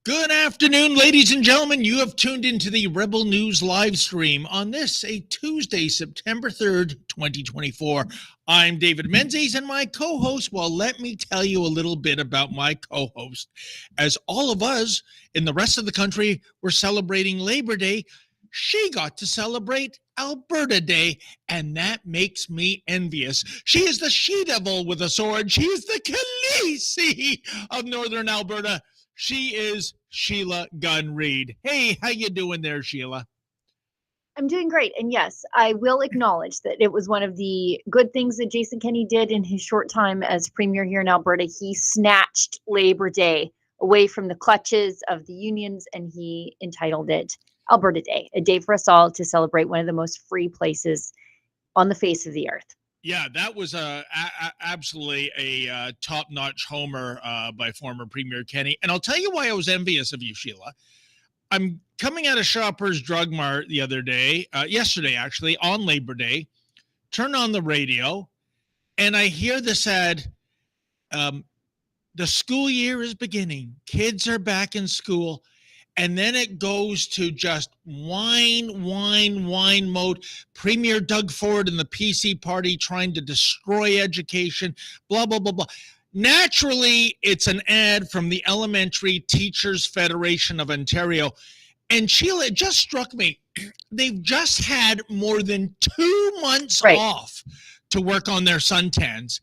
Good afternoon, ladies and gentlemen. You have tuned into the Rebel News live stream on this, a Tuesday, September 3rd, 2024. I'm David Menzies, and my co-host, well, let me tell you a little bit about my co-host. As all of us in the rest of the country were celebrating Labor Day, she got to celebrate Alberta Day, and that makes me envious. She is the she-devil with a sword. She is the Khaleesi of Northern Alberta. She is Sheila Gunn Reid. Hey, how you doing there, Sheila? I'm doing great. And yes, I will acknowledge that it was one of the good things that Jason Kenney did in his short time as premier here in Alberta. He snatched Labor Day away from the clutches of the unions, and he entitled it Alberta Day, a day for us all to celebrate one of the most free places on the face of the earth. Yeah, that was absolutely a top-notch homer by former Premier Kenney. And I'll tell you why I was envious of you, Sheila. I'm coming out of Shoppers Drug Mart the other day, yesterday actually, on Labor Day, turn on the radio, and I hear this ad, the school year is beginning. Kids are back in school. And then it goes to just whine mode. Premier Doug Ford and the PC party trying to destroy education, blah, blah, blah, blah. Naturally, it's an ad from the Elementary Teachers Federation of Ontario. And Sheila, it just struck me. They've just had more than 2 months off to work on their suntans.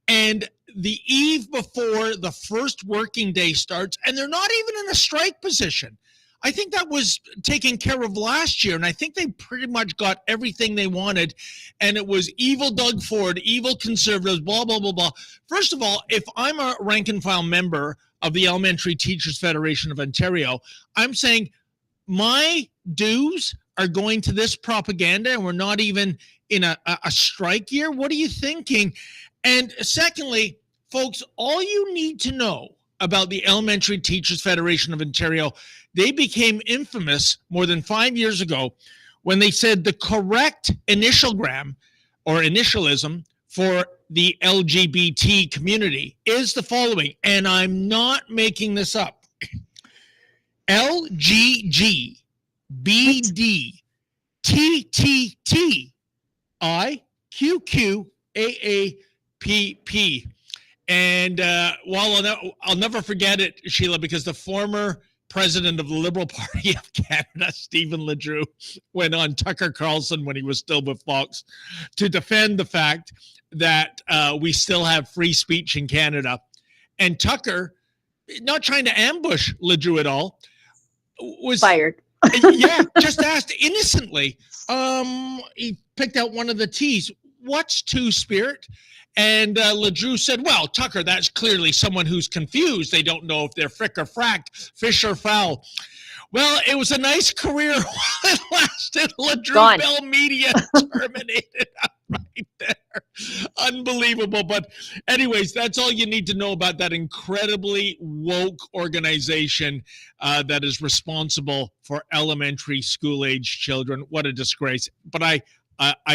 And the eve before the first working day starts, and they're not even in a strike position. I think that was taken care of last year, and I think they pretty much got everything they wanted, and it was evil Doug Ford, evil conservatives, blah, blah, blah, blah. First of all, if I'm a rank and file member of the Elementary Teachers Federation of Ontario, I'm saying my dues are going to this propaganda, and we're not even in a strike year. What are you thinking? And secondly, folks, all you need to know about the Elementary Teachers Federation of Ontario, they became infamous more than 5 years ago when they said the correct initialgram or initialism for the LGBT community is the following, and I'm not making this up. LGBTTTIQQAAPP. And while I'll never forget it, Sheila, because the former president of the Liberal Party of Canada, Stephen Ledoux, went on Tucker Carlson when he was still with Fox to defend the fact that we still have free speech in Canada. And Tucker, not trying to ambush Ledoux at all, was fired. Yeah, just asked innocently. He picked out one of the T's. What's two-spirit? And Ledoux said, well, Tucker, that's clearly someone who's confused. They don't know if they're frick or frack, fish or fowl. Well, it was a nice career while it lasted. Ledoux Bell Media terminated right there. Unbelievable. But anyways, that's all you need to know about that incredibly woke organization that is responsible for elementary school-age children. What a disgrace. But I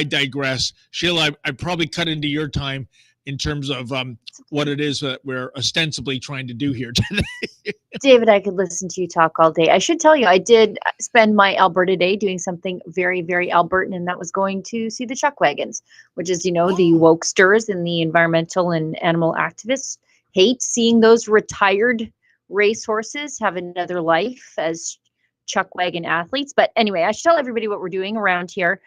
digress. Sheila, I probably cut into your time in terms of what it is that we're ostensibly trying to do here today. David, I could listen to you talk all day. I should tell you, I did spend my Alberta Day doing something very, very Albertan, and that was going to see the chuck wagons, which is, the wokesters and the environmental and animal activists hate seeing those retired racehorses have another life as chuck wagon athletes. But anyway, I should tell everybody what we're doing around here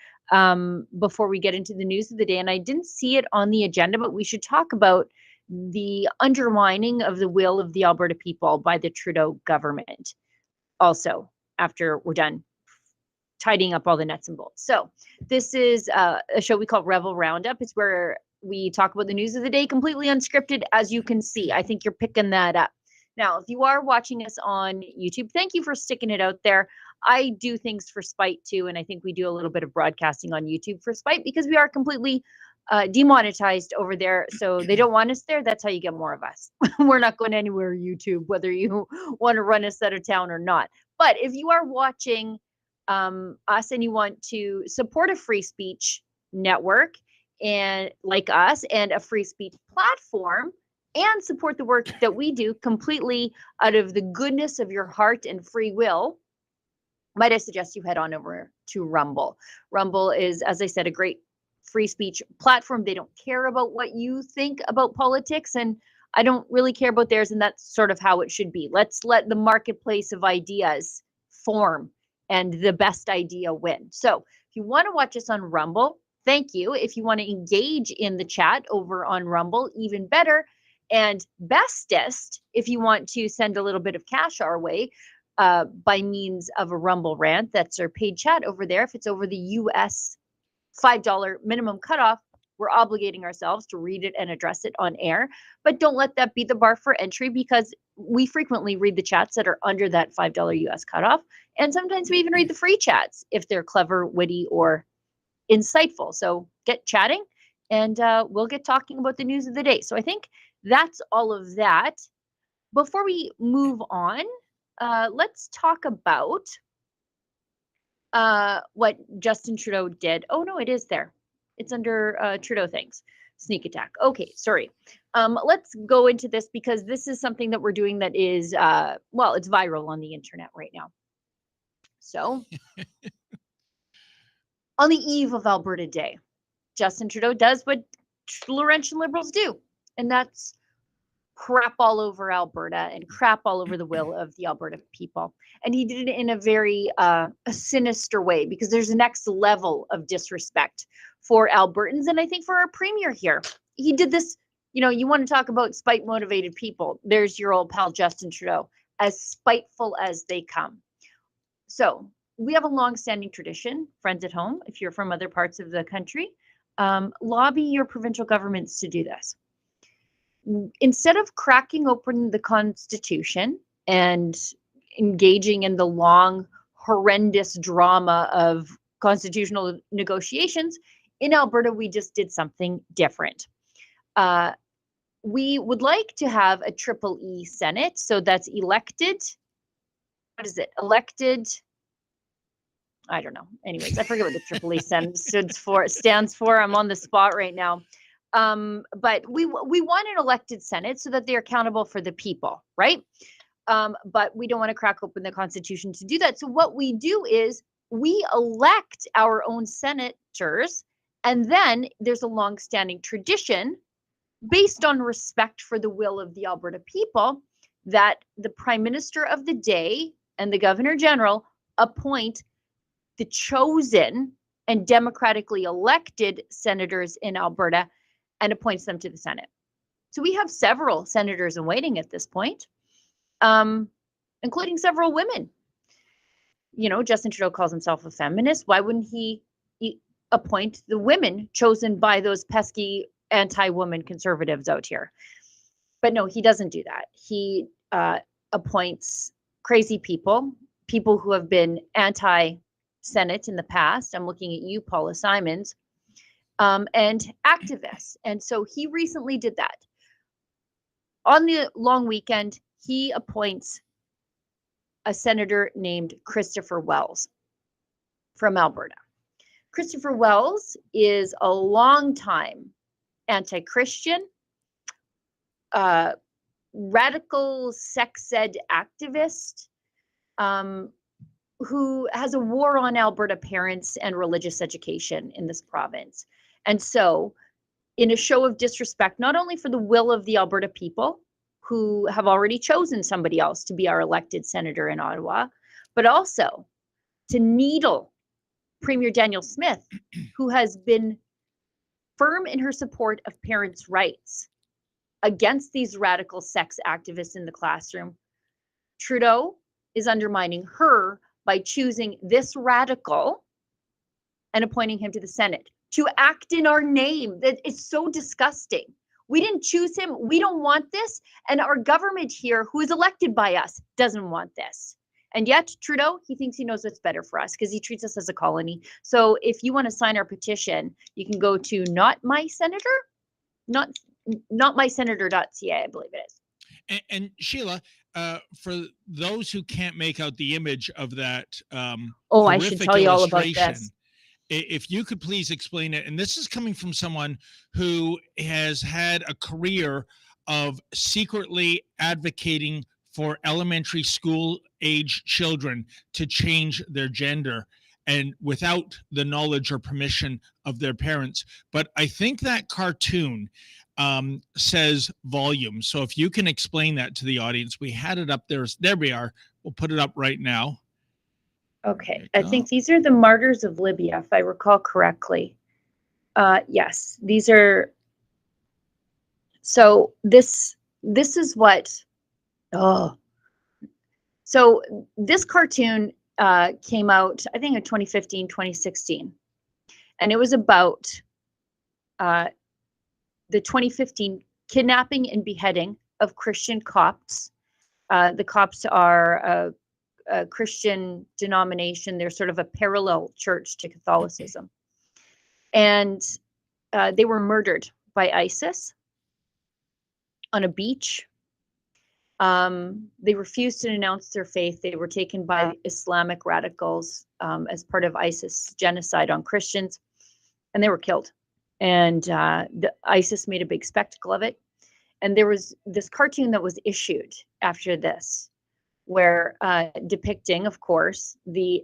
before we get into the news of the day. And I didn't see it on the agenda, but we should talk about the undermining of the will of the Alberta people by the Trudeau government also, after we're done tidying up all the nuts and bolts. So this is a show we call Rebel Roundup. It's where we talk about the news of the day completely unscripted, as you can see. I think you're picking that up. Now, if you are watching us on YouTube, thank you for sticking it out there. I do things for spite too, and I think we do a little bit of broadcasting on YouTube for spite because we are completely demonetized over there. So they don't want us there. That's how you get more of us. We're not going anywhere, YouTube, whether you want to run us out of town or not. But if you are watching us and you want to support a free speech network and like us and a free speech platform, and support the work that we do completely out of the goodness of your heart and free will, might I suggest you head on over to Rumble. Rumble is, as I said, a great free speech platform. They don't care about what you think about politics, and I don't really care about theirs, and that's sort of how it should be. Let's let the marketplace of ideas form and the best idea win. So if you want to watch us on Rumble, thank you. If you want to engage in the chat over on Rumble, even better. And bestest, if you want to send a little bit of cash our way by means of a Rumble rant, that's our paid chat over there. If it's over the US $5 minimum cutoff, we're obligating ourselves to read it and address it on air. But don't let that be the bar for entry, because we frequently read the chats that are under that $5 US cutoff. And sometimes we even read the free chats if they're clever, witty, or insightful. So get chatting, and we'll get talking about the news of the day. So I think that's all of that. Before we move on, let's talk about what Justin Trudeau did. Oh, no, it is there. It's under Trudeau things. Sneak attack. Okay, sorry. Let's go into this because this is something that we're doing that is, it's viral on the internet right now. So, on the eve of Alberta Day, Justin Trudeau does what Laurentian Liberals do, and that's crap all over Alberta and crap all over the will of the Alberta people. And he did it in a very a sinister way, because there's a next level of disrespect for Albertans, and I think for our premier here. He did this, you want to talk about spite-motivated people. There's your old pal Justin Trudeau, as spiteful as they come. So we have a long-standing tradition, friends at home, if you're from other parts of the country, lobby your provincial governments to do this. Instead of cracking open the Constitution and engaging in the long, horrendous drama of constitutional negotiations, in Alberta, we just did something different. We would like to have a triple E Senate, so that's elected. What is it? Elected. I don't know. Anyways, I forget what the triple E Senate stands for. I'm on the spot right now. But we want an elected Senate so that they're accountable for the people, right? But we don't want to crack open the Constitution to do that. So what we do is we elect our own senators, and then there's a long-standing tradition based on respect for the will of the Alberta people that the Prime Minister of the day and the Governor General appoint the chosen and democratically elected senators in Alberta and appoints them to the Senate. So we have several senators in waiting at this point, including several women. You know, Justin Trudeau calls himself a feminist. Why wouldn't he appoint the women chosen by those pesky anti-woman conservatives out here? But no, he doesn't do that. He appoints crazy people who have been anti-Senate in the past. I'm looking at you, Paula Simons, and activists. And so he recently did that. On the long weekend, he appoints a senator named Christopher Wells from Alberta. Christopher Wells is a longtime anti-Christian, radical sex ed activist, who has a war on Alberta parents and religious education in this province. And so, in a show of disrespect, not only for the will of the Alberta people, who have already chosen somebody else to be our elected senator in Ottawa, but also to needle Premier Danielle Smith, who has been firm in her support of parents' rights against these radical sex activists in the classroom. Trudeau is undermining her by choosing this radical and appointing him to the Senate to act in our name. That is so disgusting. We didn't choose him. We don't want this. And our government here, who is elected by us, doesn't want this. And yet Trudeau, he thinks he knows what's better for us because he treats us as a colony. So if you want to sign our petition, you can go to notmysenator.ca, I believe it is. And Sheila, for those who can't make out the image of that I should tell you all about this. If you could please explain it. And this is coming from someone who has had a career of secretly advocating for elementary school age children to change their gender, and without the knowledge or permission of their parents. But I think that cartoon says volume. So if you can explain that to the audience. We had it up there. There we are. We'll put it up right now. Okay, I think these are the martyrs of Libya, if I recall correctly. Yes, these are. So this is what. So this cartoon came out, I think, in 2015, 2016, and it was about the 2015 kidnapping and beheading of Christian Copts. The Copts are a Christian denomination. They're sort of a parallel church to Catholicism. And they were murdered by ISIS on a beach. They refused to denounce their faith. They were taken by Islamic radicals as part of ISIS genocide on Christians, and they were killed. And the ISIS made a big spectacle of it. And there was this cartoon that was issued after this, where depicting, of course,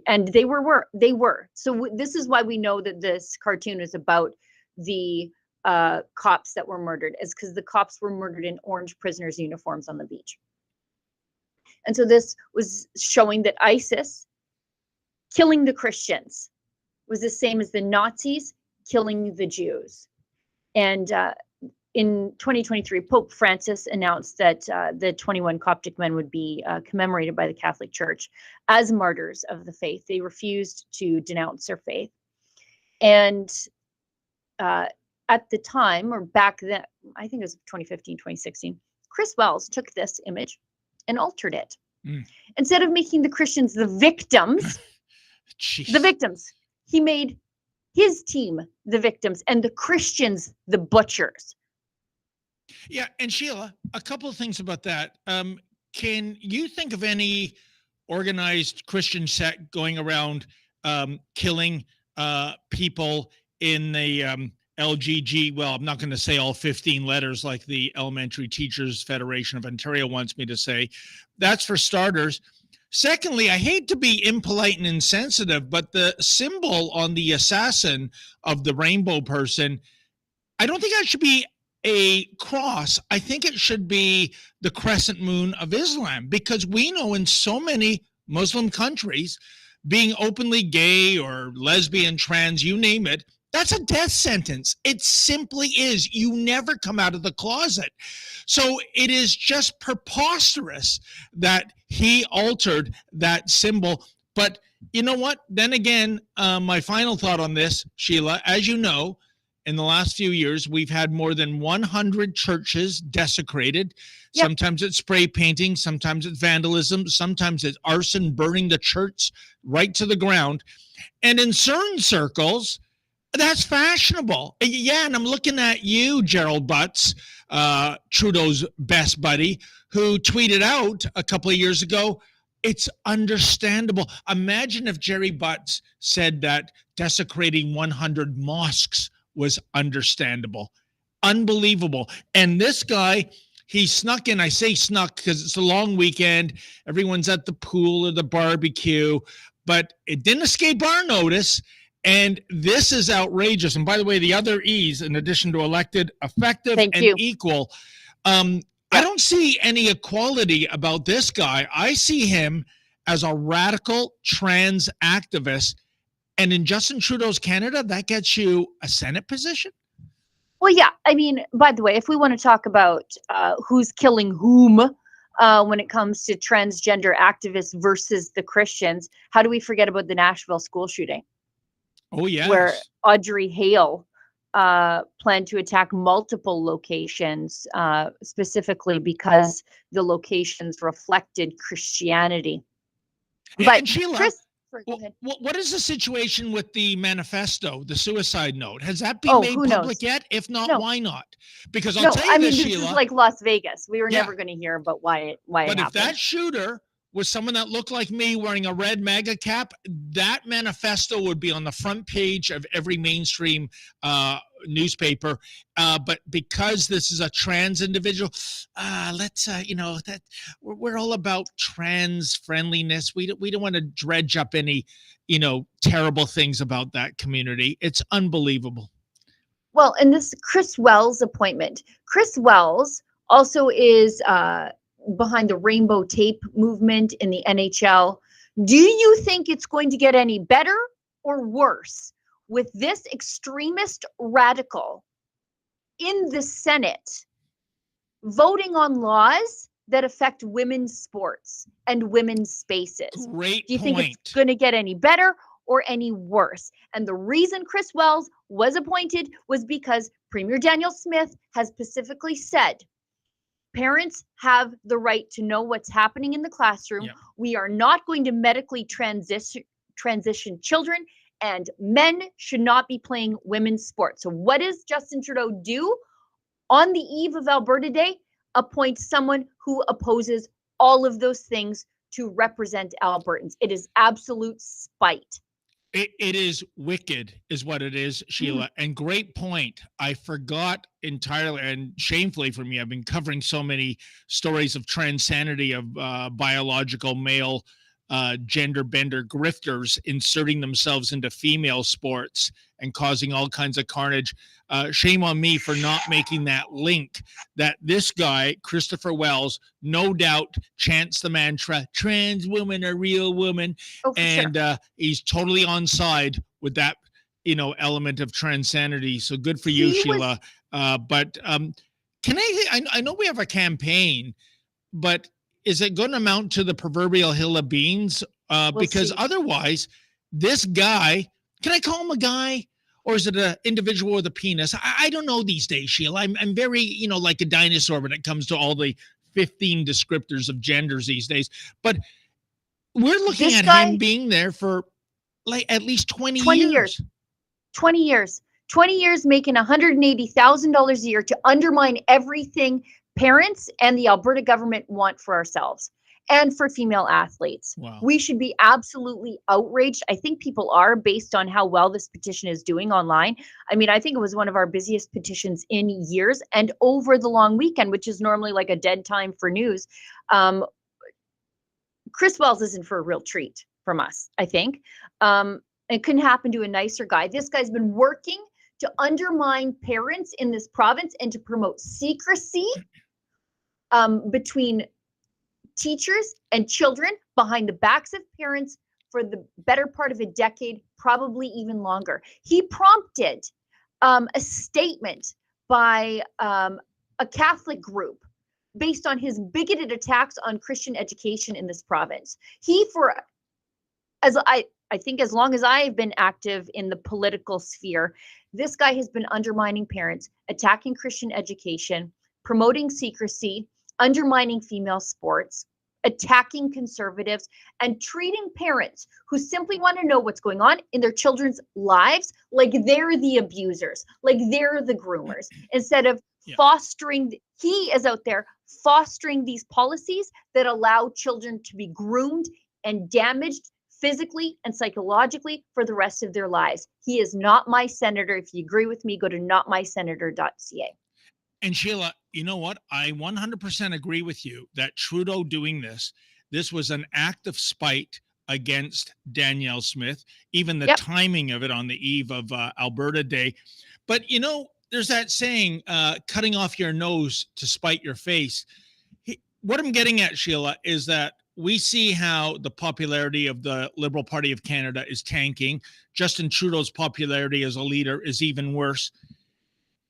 and they were. So this is why we know that this cartoon is about the cops that were murdered, is because the cops were murdered in orange prisoners' uniforms on the beach. And so this was showing that ISIS killing the Christians was the same as the Nazis killing the Jews. And in 2023, Pope Francis announced that the 21 Coptic men would be commemorated by the Catholic Church as martyrs of the faith. They refused to denounce their faith. And at the time, or back then, I think it was 2015, 2016, Chris Wells took this image and altered it. Instead of making the Christians the victims, he made his team the victims and the Christians the butchers. Yeah, and Sheila, a couple of things about that. Can you think of any organized Christian sect going around killing people in the LGG? Well, I'm not going to say all 15 letters like the Elementary Teachers Federation of Ontario wants me to say. That's for starters. Secondly, I hate to be impolite and insensitive, but the symbol on the assassin of the rainbow person, I don't think that should be a cross. I think it should be the crescent moon of Islam, because we know in so many Muslim countries, being openly gay or lesbian, trans, you name it, that's a death sentence. It simply is. You never come out of the closet. So it is just preposterous that he altered that symbol. But you know what? Then again, my final thought on this, Sheila, as you know, in the last few years, we've had more than 100 churches desecrated. Yep. Sometimes it's spray painting, sometimes it's vandalism, sometimes it's arson, burning the church right to the ground. And in certain circles, that's fashionable. Yeah, and I'm looking at you, Gerald Butts, Trudeau's best buddy, who tweeted out a couple of years ago, it's understandable. Imagine if Jerry Butts said that desecrating 100 mosques was understandable. Unbelievable. And this guy, he snuck in. I say snuck because it's a long weekend. Everyone's at the pool or the barbecue, but it didn't escape our notice. And this is outrageous. And by the way, the other E's, in addition to elected, effective, and equal, I don't see any equality about this guy. I see him as a radical trans activist. And in Justin Trudeau's Canada, that gets you a Senate position? Well, yeah. I mean, by the way, if we want to talk about who's killing whom when it comes to transgender activists versus the Christians, how do we forget about the Nashville school shooting? Oh, yes. Where Audrey Hale planned to attack multiple locations, specifically because the locations reflected Christianity. But and Sheila, what is the situation with the manifesto, the suicide note? Has that been made public yet? If not, why not? Because I'll tell you this, Sheila. This is like Las Vegas. We were never going to hear about why it happened. But if that shooter was someone that looked like me wearing a red MAGA cap, that manifesto would be on the front page of every mainstream newspaper. But because this is a trans individual, that we're all about trans friendliness. We don't want to dredge up any, terrible things about that community. It's unbelievable. Well, and this Chris Wells appointment, Chris Wells also is behind the rainbow tape movement in the NHL. Do you think it's going to get any better or worse with this extremist radical in the Senate voting on laws that affect women's sports and women's spaces? Great Do you think point. it's going to get any better or any worse? And the reason Chris Wells was appointed was because Premier Daniel Smith has specifically said parents have the right to know what's happening in the classroom. Yeah. We are not going to medically transition children, and men should not be playing women's sports. So what does Justin Trudeau do on the eve of Alberta Day? Appoint someone who opposes all of those things to represent Albertans. It is absolute spite. It is wicked, is what it is, Sheila. And great point. I forgot entirely, and shamefully for me, I've been covering so many stories of transanity of biological male gender bender grifters inserting themselves into female sports and causing all kinds of carnage. Shame on me for not making that link that this guy, Christopher Wells, no doubt chants the mantra, trans women are real women. Oh, and he's totally on side with that element of transanity. So good for you, He was Sheila. But can I know we have a campaign, but is it going to amount to the proverbial hill of beans? we'll Because see. otherwise, this guy, can I call him a guy? Or is it an individual with a penis? I don't know these days, Sheila. I'm very, like a dinosaur when it comes to all the 15 descriptors of genders these days. But we're looking This at him guy, being there for like at least 20 20 years. years. 20 years. 20 years making $180,000 a year to undermine everything parents and the Alberta government want for ourselves and for female athletes. Wow. We should be absolutely outraged. I think people are, based on how well this petition is doing online. I mean, I think it was one of our busiest petitions in years, and over the long weekend, which is normally like a dead time for news. Chris Wells isn't for a real treat from us, I think. It couldn't happen to a nicer guy. This guy's been working to undermine parents in this province and to promote secrecy between teachers and children behind the backs of parents for the better part of a decade, probably even longer. He prompted a statement by a Catholic group based on his bigoted attacks on Christian education in this province. I think as long as I've been active in the political sphere, this guy has been undermining parents, attacking Christian education, promoting secrecy, undermining female sports, attacking conservatives, and treating parents who simply want to know what's going on in their children's lives like they're the abusers, like they're the groomers, instead of fostering. He is out there fostering these policies that allow children to be groomed and damaged physically and psychologically for the rest of their lives. He is not my senator. If you agree with me, go to notmysenator.ca. And Sheila, you know what? I 100% agree with you that Trudeau doing this was an act of spite against Danielle Smith, even the timing of it on the eve of Alberta Day. But, there's that saying, cutting off your nose to spite your face. What I'm getting at, Sheila, is that we see how the popularity of the Liberal Party of Canada is tanking. Justin Trudeau's popularity as a leader is even worse.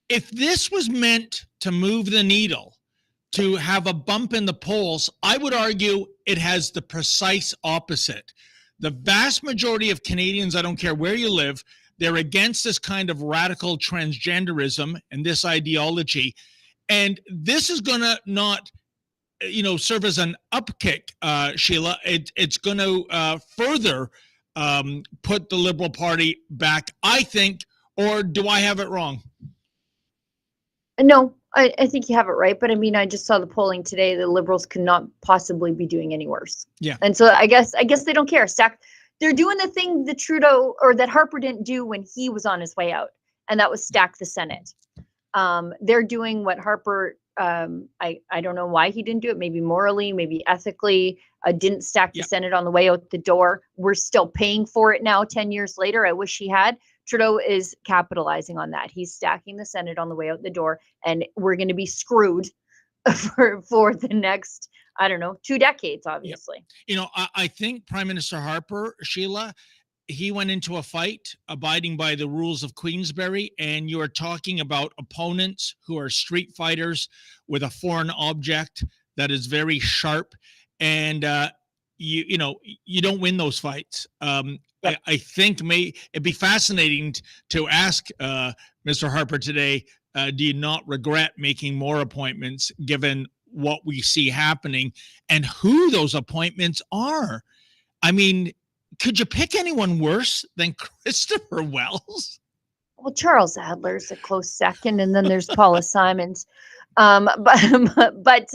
If this was meant to move the needle, to have a bump in the polls, I would argue it has the precise opposite. The vast majority of Canadians, I don't care where you live, they're against this kind of radical transgenderism and this ideology. And this is going to not serve as an upkick, Sheila. It's going to further put the Liberal Party back, I think. Or do I have it wrong? No, I think you have it right. But I mean, I just saw the polling today. The Liberals could not possibly be doing any worse. Yeah. And so I guess they don't care. They're doing the thing that Trudeau or that Harper didn't do when he was on his way out, and that was stack the Senate. They're doing what Harper, I don't know why he didn't do it, maybe morally, maybe ethically, didn't stack the Senate on the way out the door. We're still paying for it now, 10 years later. I wish he had. Trudeau is capitalizing on that. He's stacking the Senate on the way out the door, and we're going to be screwed for the next, 2 decades, obviously. I think Prime Minister Harper, Sheila, he went into a fight abiding by the rules of Queensberry, and you are talking about opponents who are street fighters with a foreign object that is very sharp, and you don't win those fights. I think it'd be fascinating to ask Mr. Harper today, do you not regret making more appointments given what we see happening and who those appointments are? I mean, could you pick anyone worse than Christopher Wells? Well, Charles Adler's a close second, and then there's Paula Simons. But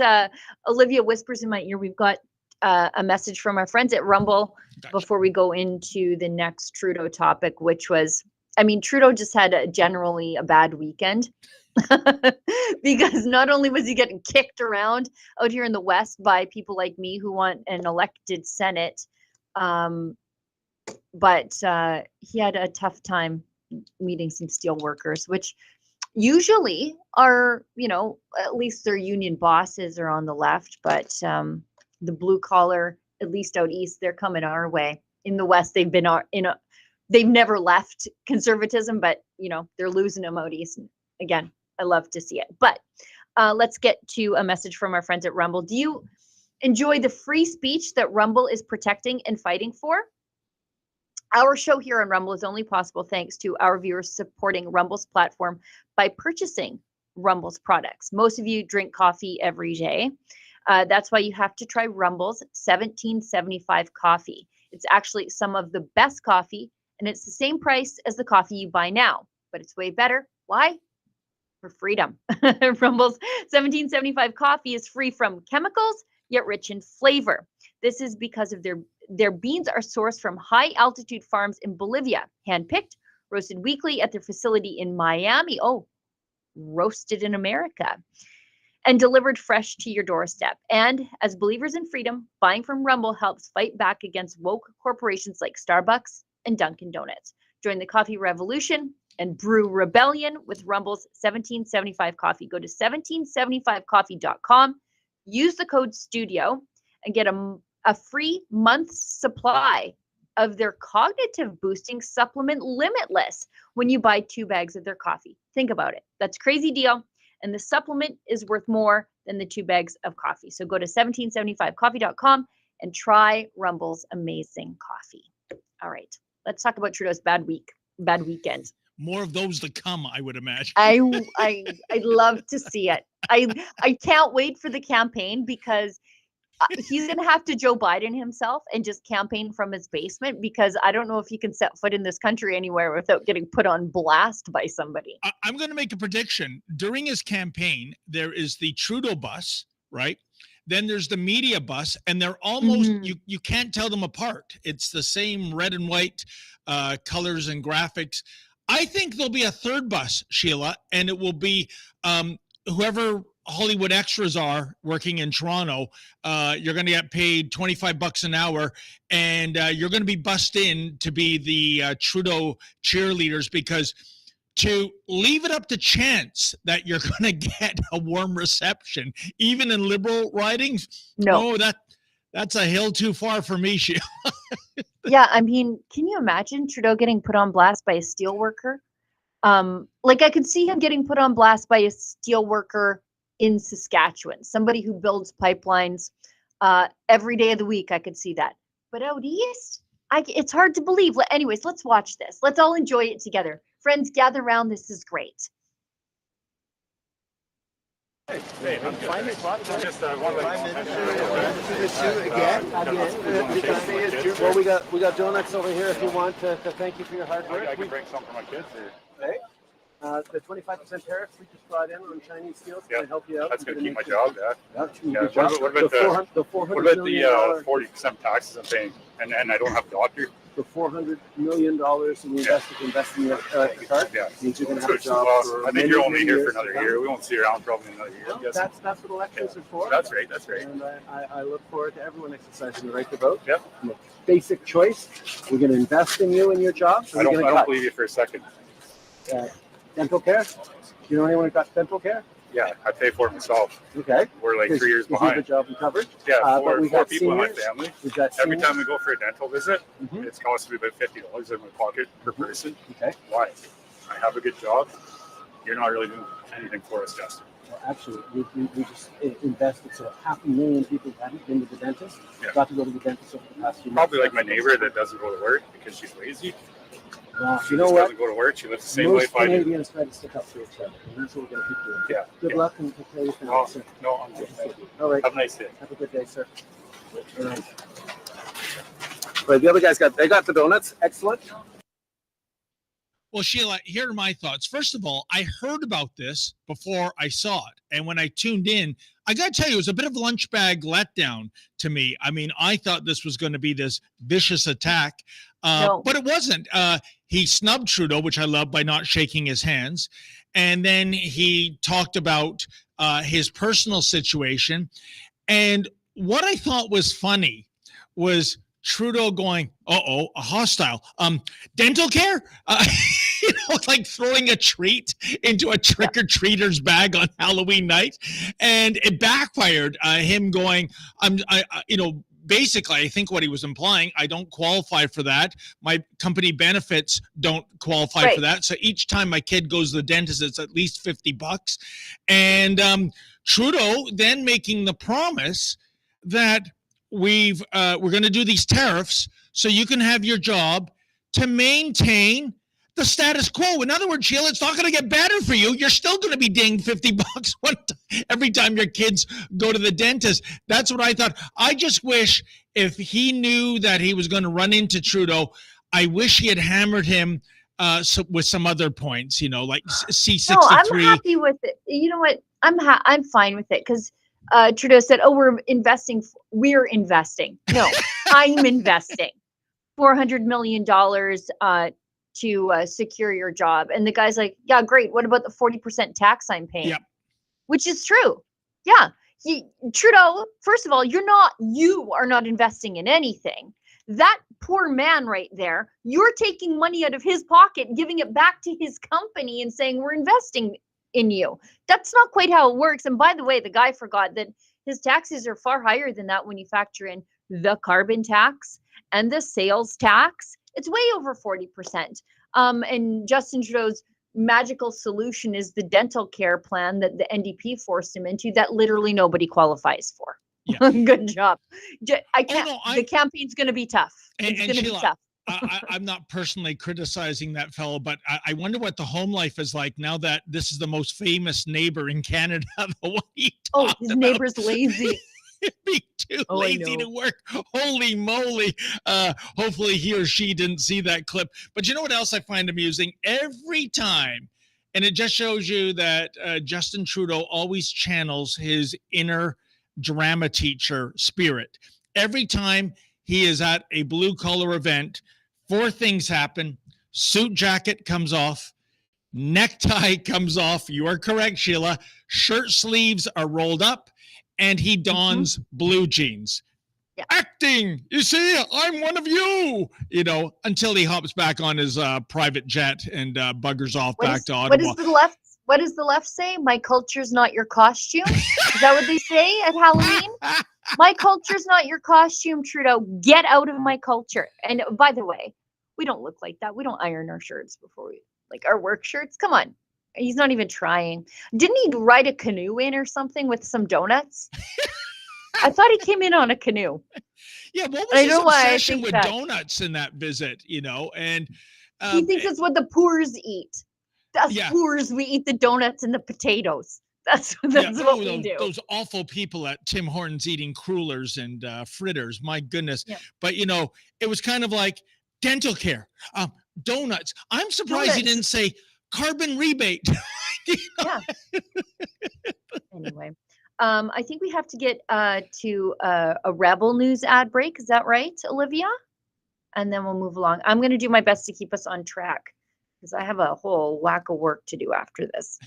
Olivia whispers in my ear, we've got a message from our friends at Rumble before we go into the next Trudeau topic, which was, Trudeau just had generally a bad weekend because not only was he getting kicked around out here in the West by people like me who want an elected Senate, but he had a tough time meeting some steel workers, which usually are, at least their union bosses are on the left, but the blue collar, at least out east, they're coming our way. In the West, they've been they've never left conservatism, but they're losing emoties. Again, I love to see it. But let's get to a message from our friends at Rumble. Do you enjoy the free speech that Rumble is protecting and fighting for? Our show here on Rumble is only possible thanks to our viewers supporting Rumble's platform by purchasing Rumble's products. Most of you drink coffee every day. That's why you have to try Rumble's 1775 coffee. It's actually some of the best coffee, and it's the same price as the coffee you buy now, but it's way better. Why? For freedom. Rumble's 1775 coffee is free from chemicals, yet rich in flavor. This is because of their beans are sourced from high altitude farms in Bolivia, handpicked, roasted weekly at their facility in Miami. Oh, roasted in America. And delivered fresh to your doorstep. And as believers in freedom, buying from Rumble helps fight back against woke corporations like Starbucks and Dunkin' Donuts. Join the coffee revolution and brew rebellion with Rumble's 1775 coffee. Go to 1775coffee.com, use the code STUDIO, and get a free month's supply of their cognitive boosting supplement Limitless when you buy 2 bags of their coffee. Think about it. That's a crazy deal. And the supplement is worth more than the 2 bags of coffee. So go to 1775coffee.com and try Rumble's amazing coffee. All right, let's talk about Trudeau's bad weekend. More of those to come, I would imagine. I'd love to see it. I can't wait for the campaign because he's going to have to Joe Biden himself and just campaign from his basement, because I don't know if he can set foot in this country anywhere without getting put on blast by somebody. I'm going to make a prediction. During his campaign, there is the Trudeau bus, right? Then there's the media bus, and they're almost, you can't tell them apart. It's the same red and white colors and graphics. I think there'll be a third bus, Sheila, and it will be whoever Hollywood extras are working in Toronto. You're going to get paid $25 an hour, and you're going to be bussed in to be the Trudeau cheerleaders, because to leave it up to chance that you're going to get a warm reception, even in Liberal ridings, no, that's a hill too far for me, Sheila. Yeah, I mean, can you imagine Trudeau getting put on blast by a steelworker? Like, I could see him getting put on blast by a steelworker in Saskatchewan, somebody who builds pipelines every day of the week. I could see that. But out east, it's hard to believe. Anyways, let's watch this. Let's all enjoy it together. Friends, gather around. This is great. Hey, I'm finding spots. Just one Well, we got donuts over here if you want to thank you for your hard work. I can bring some for my kids. Okay. The 25% tariff we just brought in on Chinese steel is going to help you out. That's going to keep my job. What about the 40% taxes I'm paying, and I don't have a doctor? The $400 million we invested in the card means you're going to have a job for I think you're only here for another year. We won't see you around probably another year. Well, that's what elections are for. That's right. And I look forward to everyone exercising the right to vote. Yep. Basic choice. We're going to invest in you and your job. I don't believe you for a second. Dental care? Do you know anyone who got dental care? Yeah, I pay for it myself. Okay. We're like 3 years behind. You have a job and coverage? Yeah, four people seniors. in my family. Every time we go for a dental visit, it's costing me about $50 in my pocket per person. Okay. Why? I have a good job. You're not really doing anything for us, Justin. Well, actually, we just invested, so 500,000 people haven't been to the dentist. Yeah. Got to go to the dentist over the past few months. Probably like my neighbor that doesn't go to work because she's lazy. She you know what? Doesn't go to work. She lives the same Most life I do. Canadians try to stick up for each other, and that's what we're going to keep doing. Yeah. Good luck and take care of your family, sir. No, I'm good. Thank you. All right. Have a nice day. Have a good day, sir. All right. Right, the other guys got the donuts. Excellent. Well, Sheila, here are my thoughts. First of all, I heard about this before I saw it. And when I tuned in, I got to tell you, it was a bit of a lunch bag letdown to me. I mean, I thought this was going to be this vicious attack, but it wasn't. He snubbed Trudeau, which I love, by not shaking his hands. And then he talked about his personal situation. And what I thought was funny was Trudeau going, a hostile, dental care, like throwing a treat into a trick-or-treater's bag on Halloween night. And it backfired, him going, basically, I think what he was implying, I don't qualify for that. My company benefits don't qualify for that. So each time my kid goes to the dentist, it's at least $50. And Trudeau then making the promise that we're going to do these tariffs so you can have your job to maintain the status quo. In other words, Sheila, it's not going to get better for you. You're still going to be dinged $50 every time your kids go to the dentist. That's what I thought. I just wish if he knew that he was going to run into Trudeau, I wish he had hammered him with some other points, like C63. No, I'm happy with it. You know what? I'm fine with it because Trudeau said, "Oh, we're investing. We're investing." No, I'm investing $400 million to secure your job. And the guy's like, "Yeah, great. What about the 40% tax I'm paying?" Yep. Which is true. Yeah. Trudeau, first of all, you are not investing in anything. That poor man right there, you're taking money out of his pocket, giving it back to his company and saying, "We're investing in you." That's not quite how it works. And by the way, the guy forgot that his taxes are far higher than that when you factor in the carbon tax and the sales tax. It's way over 40%. And Justin Trudeau's magical solution is the dental care plan that the NDP forced him into that literally nobody qualifies for. Yeah. Good job. The campaign's going to be tough. It's going to be tough. I'm not personally criticizing that fellow, but I wonder what the home life is like now that this is the most famous neighbor in Canada. His neighbor's lazy. Be too lazy to work. Holy moly. Hopefully he or she didn't see that clip. But you know what else I find amusing? Every time, and it just shows you that Justin Trudeau always channels his inner drama teacher spirit. Every time he is at a blue collar event, 4 things happen. Suit jacket comes off. Necktie comes off. You are correct, Sheila. Shirt sleeves are rolled up. And he dons blue jeans. Yeah. Acting, you see, I'm one of you, until he hops back on his private jet and buggers off back to Ottawa. What does the left say? My culture's not your costume. Is that what they say at Halloween? My culture's not your costume, Trudeau. Get out of my culture. And by the way, we don't look like that. We don't iron our shirts before our work shirts. Come on. He's not even trying. Didn't he ride a canoe in or something with some donuts? I thought he came in on a canoe. Yeah, what was his obsession with donuts in that visit, And he thinks it's what the poors eat. Poors, we eat the donuts and the potatoes. That's what we do. Those awful people at Tim Hortons eating crullers and fritters. My goodness. Yeah. But, it was kind of like dental care, donuts. I'm surprised he didn't say carbon rebate. Yeah. Anyway, I think we have to get to a Rebel News ad break. Is that right, Olivia? And then we'll move along. I'm going to do my best to keep us on track because I have a whole whack of work to do after this.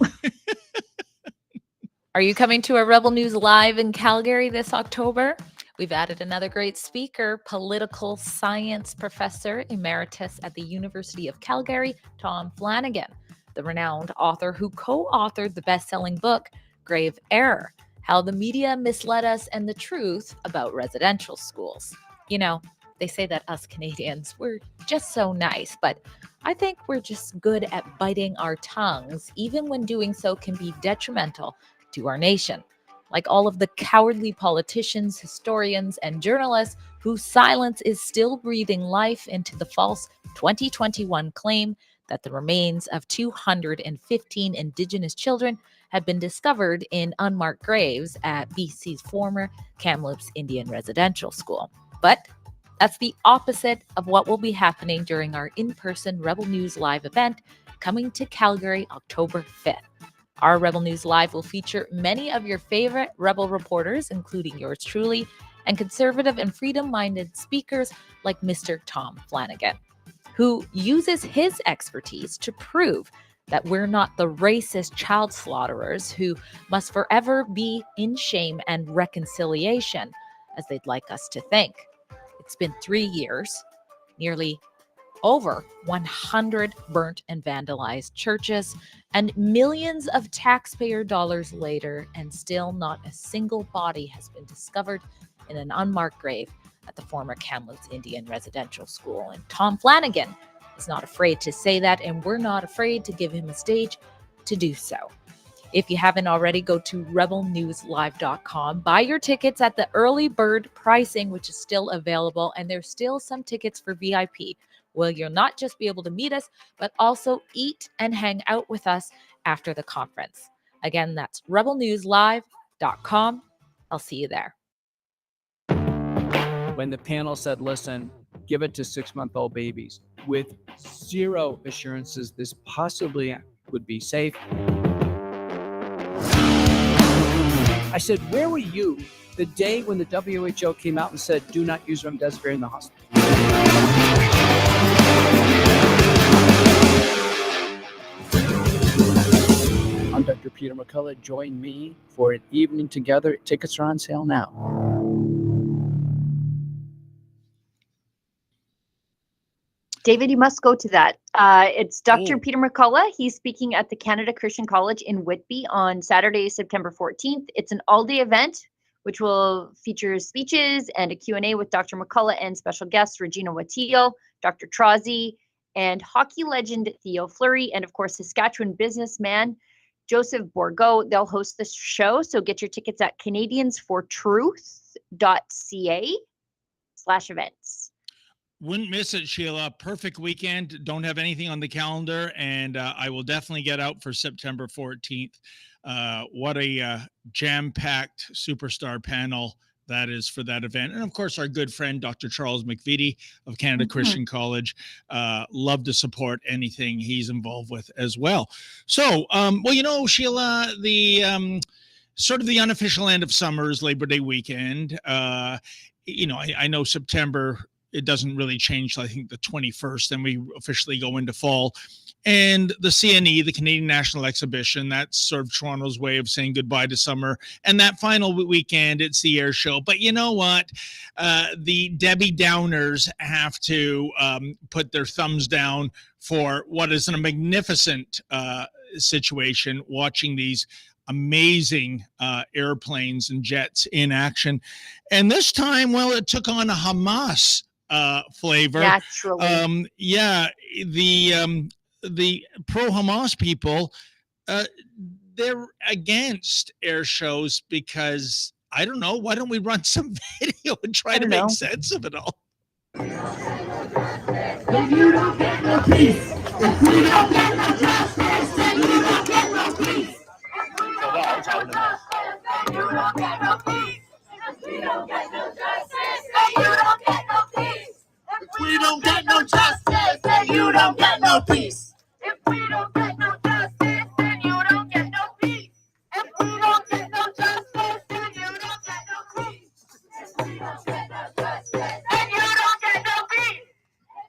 Are you coming to a Rebel News Live in Calgary this October? We've added another great speaker, political science professor emeritus at the University of Calgary, Tom Flanagan, the renowned author who co-authored the best-selling book, Grave Error, How the Media Misled Us and the Truth About Residential Schools. They say that us Canadians, we're just so nice, but I think we're just good at biting our tongues, even when doing so can be detrimental to our nation. Like all of the cowardly politicians, historians, and journalists whose silence is still breathing life into the false 2021 claim that the remains of 215 Indigenous children have been discovered in unmarked graves at BC's former Kamloops Indian Residential School. But that's the opposite of what will be happening during our in-person Rebel News Live event coming to Calgary October 5th. Our Rebel News Live will feature many of your favorite Rebel reporters, including yours truly, and conservative and freedom-minded speakers like Mr. Tom Flanagan, who uses his expertise to prove that we're not the racist child slaughterers who must forever be in shame and reconciliation, as they'd like us to think. It's been 3 years, nearly over 100 burnt and vandalized churches, and millions of taxpayer dollars later, and still not a single body has been discovered in an unmarked grave at the former Kamloops Indian Residential School. And Tom Flanagan is not afraid to say that, and we're not afraid to give him a stage to do so. If you haven't already, go to rebelnewslive.com. Buy your tickets at the early bird pricing, which is still available, and there's still some tickets for VIP. Well, you'll not just be able to meet us, but also eat and hang out with us after the conference. Again, that's rebelnewslive.com. I'll see you there. When the panel said, listen, give it to 6-month-old babies with zero assurances this possibly would be safe. I said, where were you the day when the WHO came out and said, do not use remdesivir in the hospital? I'm Dr. Peter McCullough. Join me for an evening together. Tickets are on sale now. David, you must go to that. It's Dr. Peter McCullough. He's speaking at the Canada Christian College in Whitby on Saturday, September 14th. It's an all-day event, which will feature speeches and a Q&A with Dr. McCullough and special guests Regina Watillo, Dr. Trozzi, and hockey legend Theo Fleury, and of course, Saskatchewan businessman Joseph Bourgault. They'll host this show, so get your tickets at canadiansfortruth.ca/events. Wouldn't miss it, Sheila. Perfect weekend. Don't have anything on the calendar, and I will definitely get out for September 14th. What a jam-packed superstar panel that is for that event. And of course, our good friend, Dr. Charles McVitie of Canada Christian College. Love to support anything he's involved with as well. So, well, you know, Sheila, the sort of the unofficial end of summer is Labor Day weekend. You know, I know September, it doesn't really change till I think the 21st, then we officially go into fall. And the CNE, the Canadian National Exhibition, that's sort of Toronto's way of saying goodbye to summer. And that final weekend, it's the air show. But you know what? The Debbie Downers have to put their thumbs down for what is a magnificent situation, watching these amazing airplanes and jets in action. And this time, well, it took on a Hamas flavor. Naturally. The pro-Hamas people, they're against air shows because, I don't know, why don't we run some video and try to make sense of it all? If you don't get no peace, if we don't get no justice, then you don't get no peace. If you don't get no peace, if we don't get no justice, then you don't get no peace. If we don't get no justice, then you don't get no peace. If we don't get no justice, then you don't get no peace. If we don't get no justice, then you don't get no peace. If we don't get no justice, then you don't get no peace.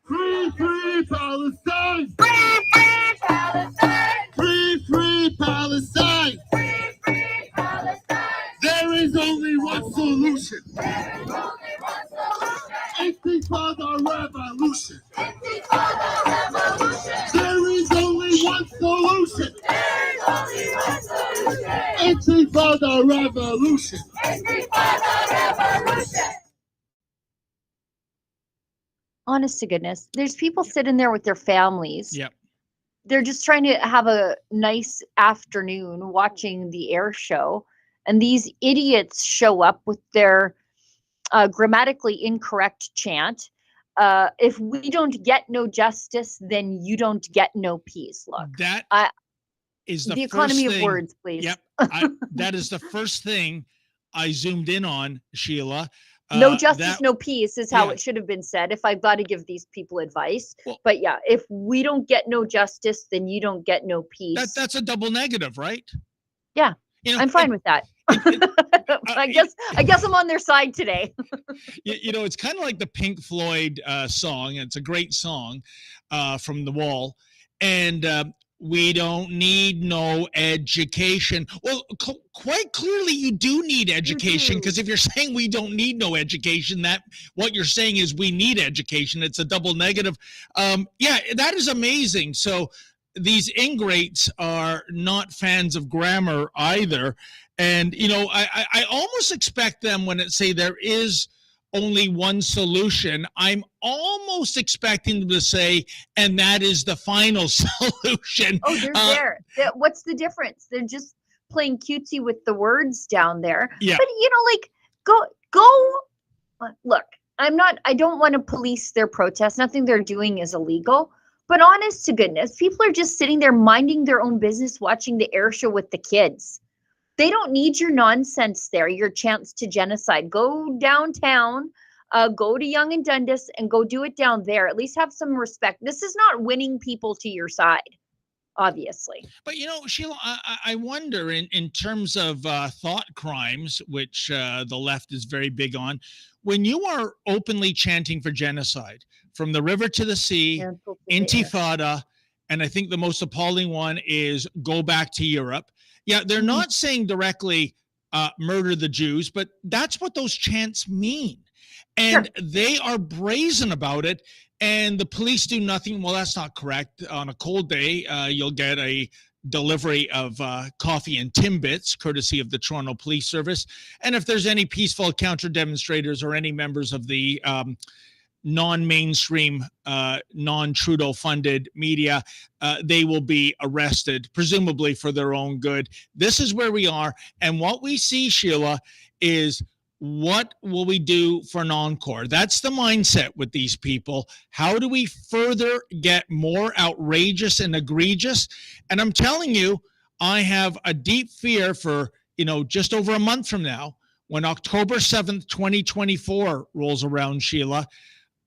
Free, free Palestine! Free, free Palestine! Free, free Palestine! Free, free Palestine! There is only one solution. There is only one solution. Intifada revolution. Intifada revolution. There is only one solution. There is only one solution. Intifada revolution. Intifada revolution. Honest to goodness, there's people sitting there with their families. Yep. They're just trying to have a nice afternoon watching the air show. And these idiots show up with their grammatically incorrect chant. If we don't get no justice, then you don't get no peace. Look, that is the economy first of thing, words, please. Yep. That is the first thing I zoomed in on, Sheila. No justice, no peace is how it should have been said if I've got to give these people advice. Well, but yeah, if we don't get no justice, then you don't get no peace. That's a double negative, right? Yeah, you know, I'm fine with that. I guess I'm on their side today. You know, it's kind of like the Pink Floyd song. It's a great song from The Wall. And we don't need no education. Well, quite clearly you do need education, because if you're saying we don't need no education, that what you're saying is we need education. It's a double negative. Yeah, that is amazing. So these ingrates are not fans of grammar either. And, you know, I almost expect them when it say there is only one solution. I'm almost expecting them to say, and that is the final solution. Oh, they're there. What's the difference? They're just playing cutesy with the words down there. Yeah. But go look, I don't want to police their protests. Nothing they're doing is illegal. But honest to goodness, people are just sitting there minding their own business, watching the air show with the kids. They don't need your nonsense there, your chance to genocide. Go downtown, go to Yonge and Dundas and go do it down there. At least have some respect. This is not winning people to your side, obviously. But, Sheila, I wonder in terms of thought crimes, which the left is very big on, when you are openly chanting for genocide, from the river to the sea, Intifada, and I think the most appalling one is go back to Europe. Yeah, they're not saying directly murder the Jews, but that's what those chants mean. And they are brazen about it, and the police do nothing. Well, that's not correct. On a cold day, you'll get a delivery of coffee and Timbits, courtesy of the Toronto Police Service. And if there's any peaceful counter demonstrators or any members of the non-mainstream, non-Trudeau funded media, they will be arrested, presumably for their own good. This is where we are. And what we see, Sheila, is what will we do for an encore? That's the mindset with these people. How do we further get more outrageous and egregious? And I'm telling you, I have a deep fear for, just over a month from now, when October 7th, 2024 rolls around, Sheila,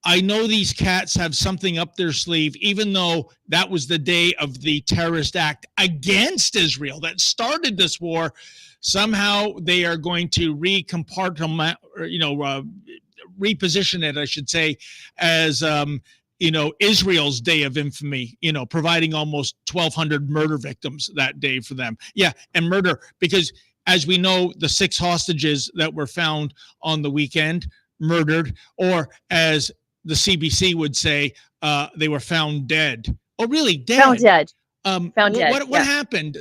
I know these cats have something up their sleeve, even though that was the day of the terrorist act against Israel that started this war. Somehow they are going to reposition it, I should say, as, Israel's day of infamy, providing almost 1,200 murder victims that day for them. Yeah, and murder, because as we know, the 6 hostages that were found on the weekend, murdered, or as the CBC would say, they were found dead. Oh, really? Dead? Found dead. Found dead. What happened?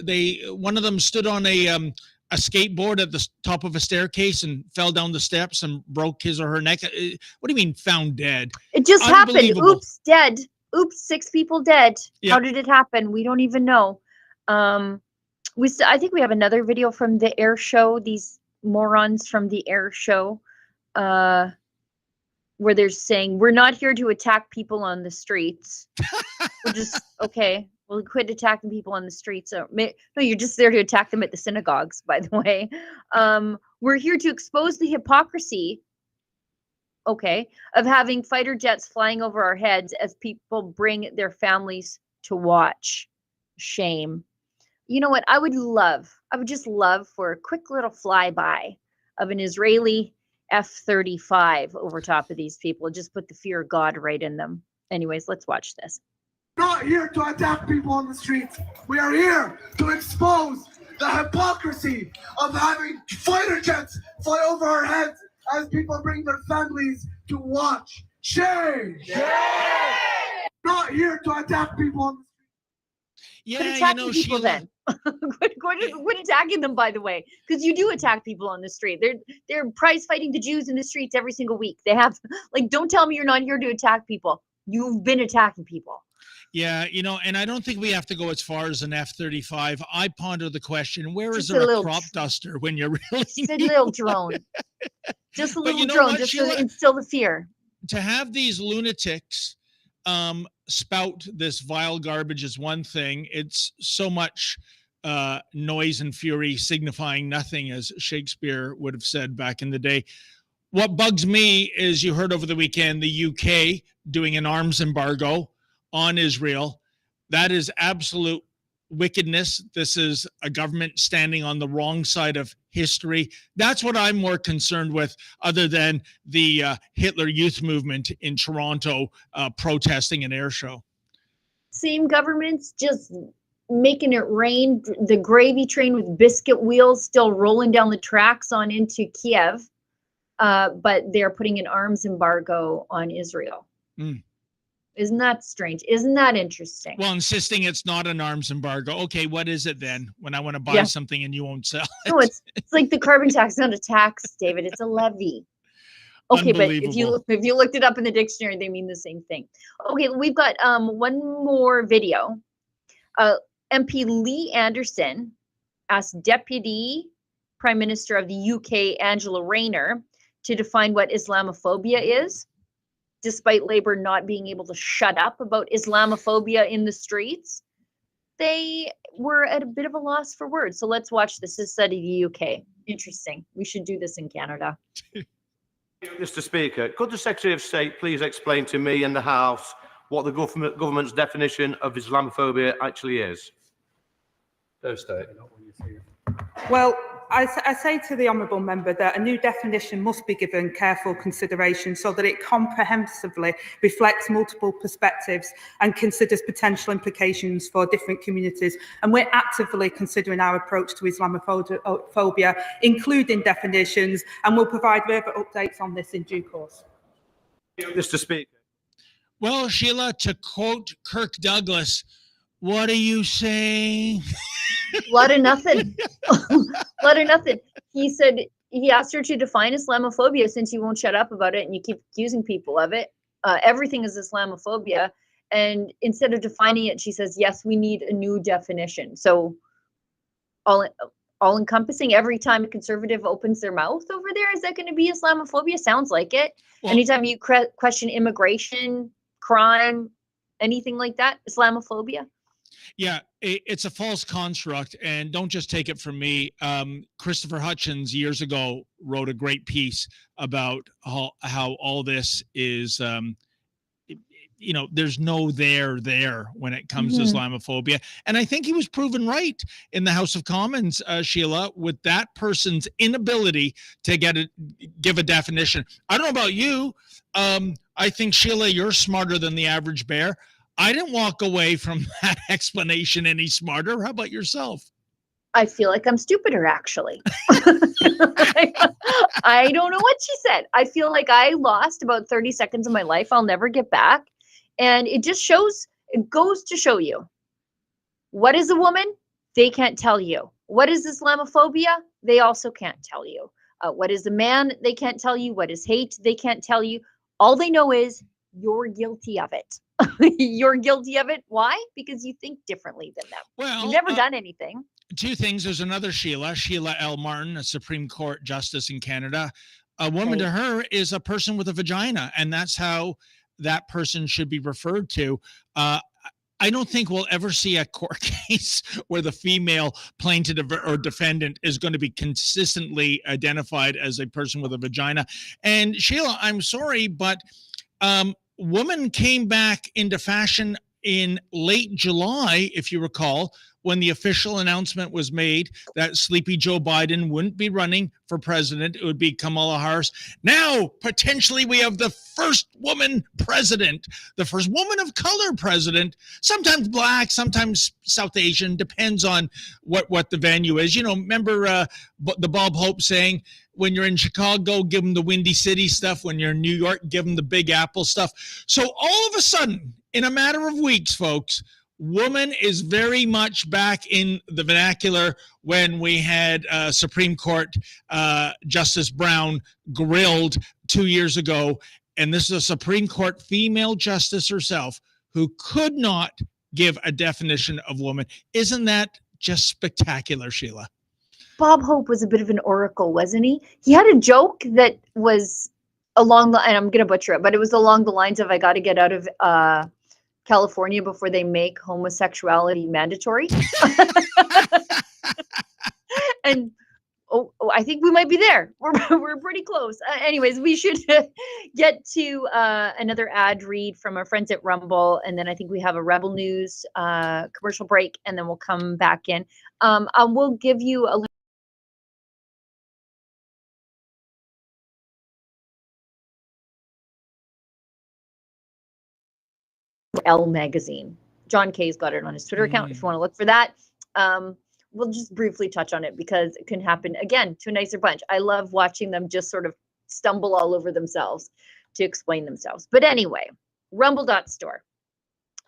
One of them stood on a skateboard at the top of a staircase and fell down the steps and broke his or her neck. What do you mean found dead? It just happened. Oops, dead. Oops, 6 people dead. Yeah. How did it happen? We don't even know. I think we have another video from the air show. These morons from the air show. Where they're saying, we're not here to attack people on the streets. We're just, okay, well, quit attacking people on the streets. No, you're just there to attack them at the synagogues, by the way. We're here to expose the hypocrisy, of having fighter jets flying over our heads as people bring their families to watch. Shame. You know what? I would just love for a quick little flyby of an Israeli F-35 over top of these people. Just put the fear of God right in them. Anyways, let's watch this. We're not here to attack people on the streets. We are here to expose the hypocrisy of having fighter jets fly over our heads as people bring their families to watch. Shame! Shame! Not here to attack people on the streets. Yeah, quit attacking people then. quit attacking them, by the way, because you do attack people on the street. They're prize fighting the Jews in the streets every single week. They have, don't tell me you're not here to attack people. You've been attacking people. Yeah, and I don't think we have to go as far as an F-35. I ponder the question, where is there a crop duster when you're really just a little drone? Just a little drone, just to instill the fear. To have these lunatics spout this vile garbage is one thing. It's so much noise and fury signifying nothing, as Shakespeare would have said back in the day. What bugs me is, you heard over the weekend, the UK doing an arms embargo on Israel. That is absolute wickedness. This is a government standing on the wrong side of history. That's what I'm more concerned with, other than the Hitler Youth Movement in Toronto protesting an air show. Same governments just making it rain. The gravy train with biscuit wheels still rolling down the tracks on into Kiev. But they're putting an arms embargo on Israel. Isn't that strange? Isn't that interesting? Well, insisting it's not an arms embargo. Okay, what is it then when I want to buy something and you won't sell it? No, it's like the carbon tax, not a tax, David. It's a levy. Okay, but Unbelievable. if you looked it up in the dictionary, they mean the same thing. Okay, we've got one more video. MP Lee Anderson asked Deputy Prime Minister of the UK, Angela Rayner, to define what Islamophobia is, despite Labour not being able to shut up about Islamophobia in the streets. They were at a bit of a loss for words. So let's watch this. This is out of the UK. Interesting. We should do this in Canada. Mr. Speaker, could the Secretary of State please explain to me and the House what the government's definition of Islamophobia actually is? Well, I say to the honourable member that a new definition must be given careful consideration so that it comprehensively reflects multiple perspectives and considers potential implications for different communities. And we're actively considering our approach to Islamophobia, including definitions, and we'll provide further updates on this in due course. Mr. Speaker. Well, Sheila, to quote Kirk Douglas, what are you saying? Lot of nothing. Lot of nothing. He said he asked her to define Islamophobia since you won't shut up about it and you keep accusing people of it. Everything is Islamophobia. And instead of defining it, she says, yes, we need a new definition. So all encompassing, every time a conservative opens their mouth over there, is that going to be Islamophobia? Sounds like it. Well, anytime you question immigration, crime, anything like that, Islamophobia. Yeah, it's a false construct, and don't just take it from me. Christopher Hutchins years ago wrote a great piece about how all this is, there's no there when it comes to Islamophobia. And I think he was proven right in the House of Commons, Sheila, with that person's inability to give a definition. I don't know about you. I think, Sheila, you're smarter than the average bear. I didn't walk away from that explanation any smarter. How about yourself? I feel like I'm stupider, actually. I don't know what she said. I feel like I lost about 30 seconds of my life I'll never get back. And it goes to show you, what is a woman? They can't tell you. What is Islamophobia? They also can't tell you. What is a man? They can't tell you. What is hate? They can't tell you. All they know is you're guilty of it. You're guilty of it. Why? Because you think differently than them. Well, you've never done anything. Two things. There's another Sheila Elle Martin, a Supreme Court justice in Canada. A woman to her is a person with a vagina, and that's how that person should be referred to. I don't think we'll ever see a court case where the female plaintiff or defendant is going to be consistently identified as a person with a vagina. And Sheila, I'm sorry, but woman came back into fashion in late July, if you recall, when the official announcement was made that Sleepy Joe Biden wouldn't be running for president. It would be Kamala Harris. Now, potentially, we have the first woman president, the first woman of color president, sometimes black, sometimes South Asian, depends on what the venue is. Remember the Bob Hope saying, when you're in Chicago, give them the Windy City stuff. When you're in New York, give them the Big Apple stuff. So all of a sudden, in a matter of weeks, folks, woman is very much back in the vernacular when we had Supreme Court Justice Brown grilled 2 years ago. And this is a Supreme Court female justice herself who could not give a definition of woman. Isn't that just spectacular, Sheila? Bob Hope was a bit of an oracle, wasn't he? He had a joke that was along the, and I'm going to butcher it, but it was along the lines of, I got to get out of California before they make homosexuality mandatory. And I think we might be there. We're pretty close. Anyways, we should get to another ad read from our friends at Rumble, and then I think we have a Rebel News commercial break, and then we'll come back in. We'll give you a Elle magazine. John Kay's got it on his Twitter account if you want to look for that. We'll just briefly touch on it because it can happen again to a nicer bunch. I love watching them just sort of stumble all over themselves to explain themselves. But anyway, rumble.store.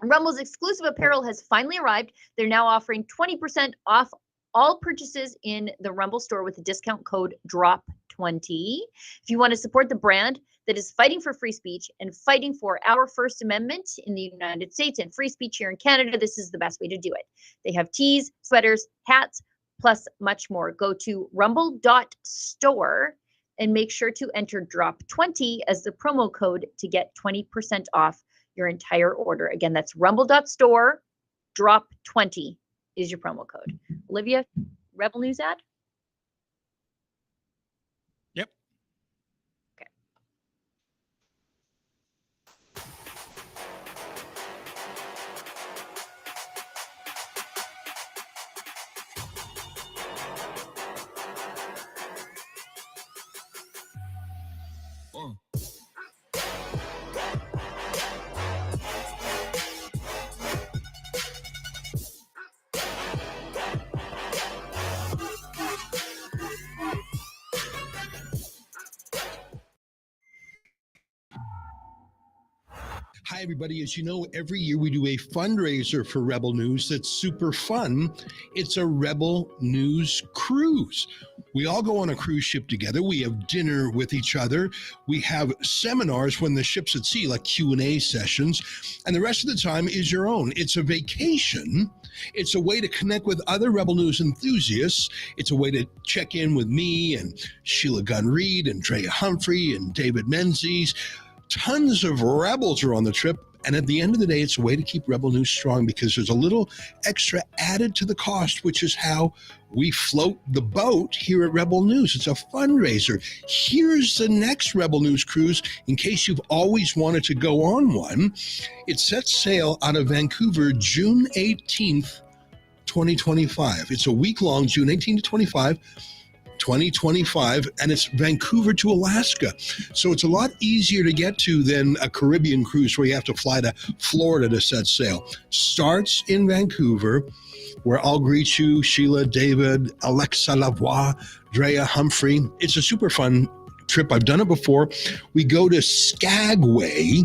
Rumble's exclusive apparel has finally arrived. They're now offering 20% off all purchases in the Rumble store with the discount code DROP20. If you want to support the brand, that is fighting for free speech and fighting for our First Amendment in the United States and free speech here in Canada. This is the best way to do it. They have tees, sweaters, hats, plus much more. Go to rumble.store and make sure to enter DROP20 as the promo code to get 20% off your entire order. Again, that's rumble.store, DROP20 is your promo code. Olivia, Rebel News ad? Yep. Okay. Hi, everybody. As you know, every year we do a fundraiser for Rebel News that's super fun. It's a Rebel News cruise. We all go on a cruise ship together. We have dinner with each other. We have seminars when the ship's at sea, like Q&A sessions. And the rest of the time is your own. It's a vacation. It's a way to connect with other Rebel News enthusiasts. It's a way to check in with me and Sheila Gunn-Reid and Drea Humphrey and David Menzies. Tons of Rebels are on the trip, and at the end of the day, it's a way to keep Rebel News strong because there's a little extra added to the cost, which is how we float the boat here at Rebel News. It's a fundraiser. Here's the next Rebel News cruise in case you've always wanted to go on one. It sets sail out of Vancouver June 18th, 2025. It's a week-long, June 18th to 2025, and it's Vancouver to Alaska. So it's a lot easier to get to than a Caribbean cruise where you have to fly to Florida to set sail. Starts in Vancouver, where I'll greet you, Sheila, David, Alexa Lavoie, Drea Humphrey. It's a super fun trip. I've done it before. We go to Skagway,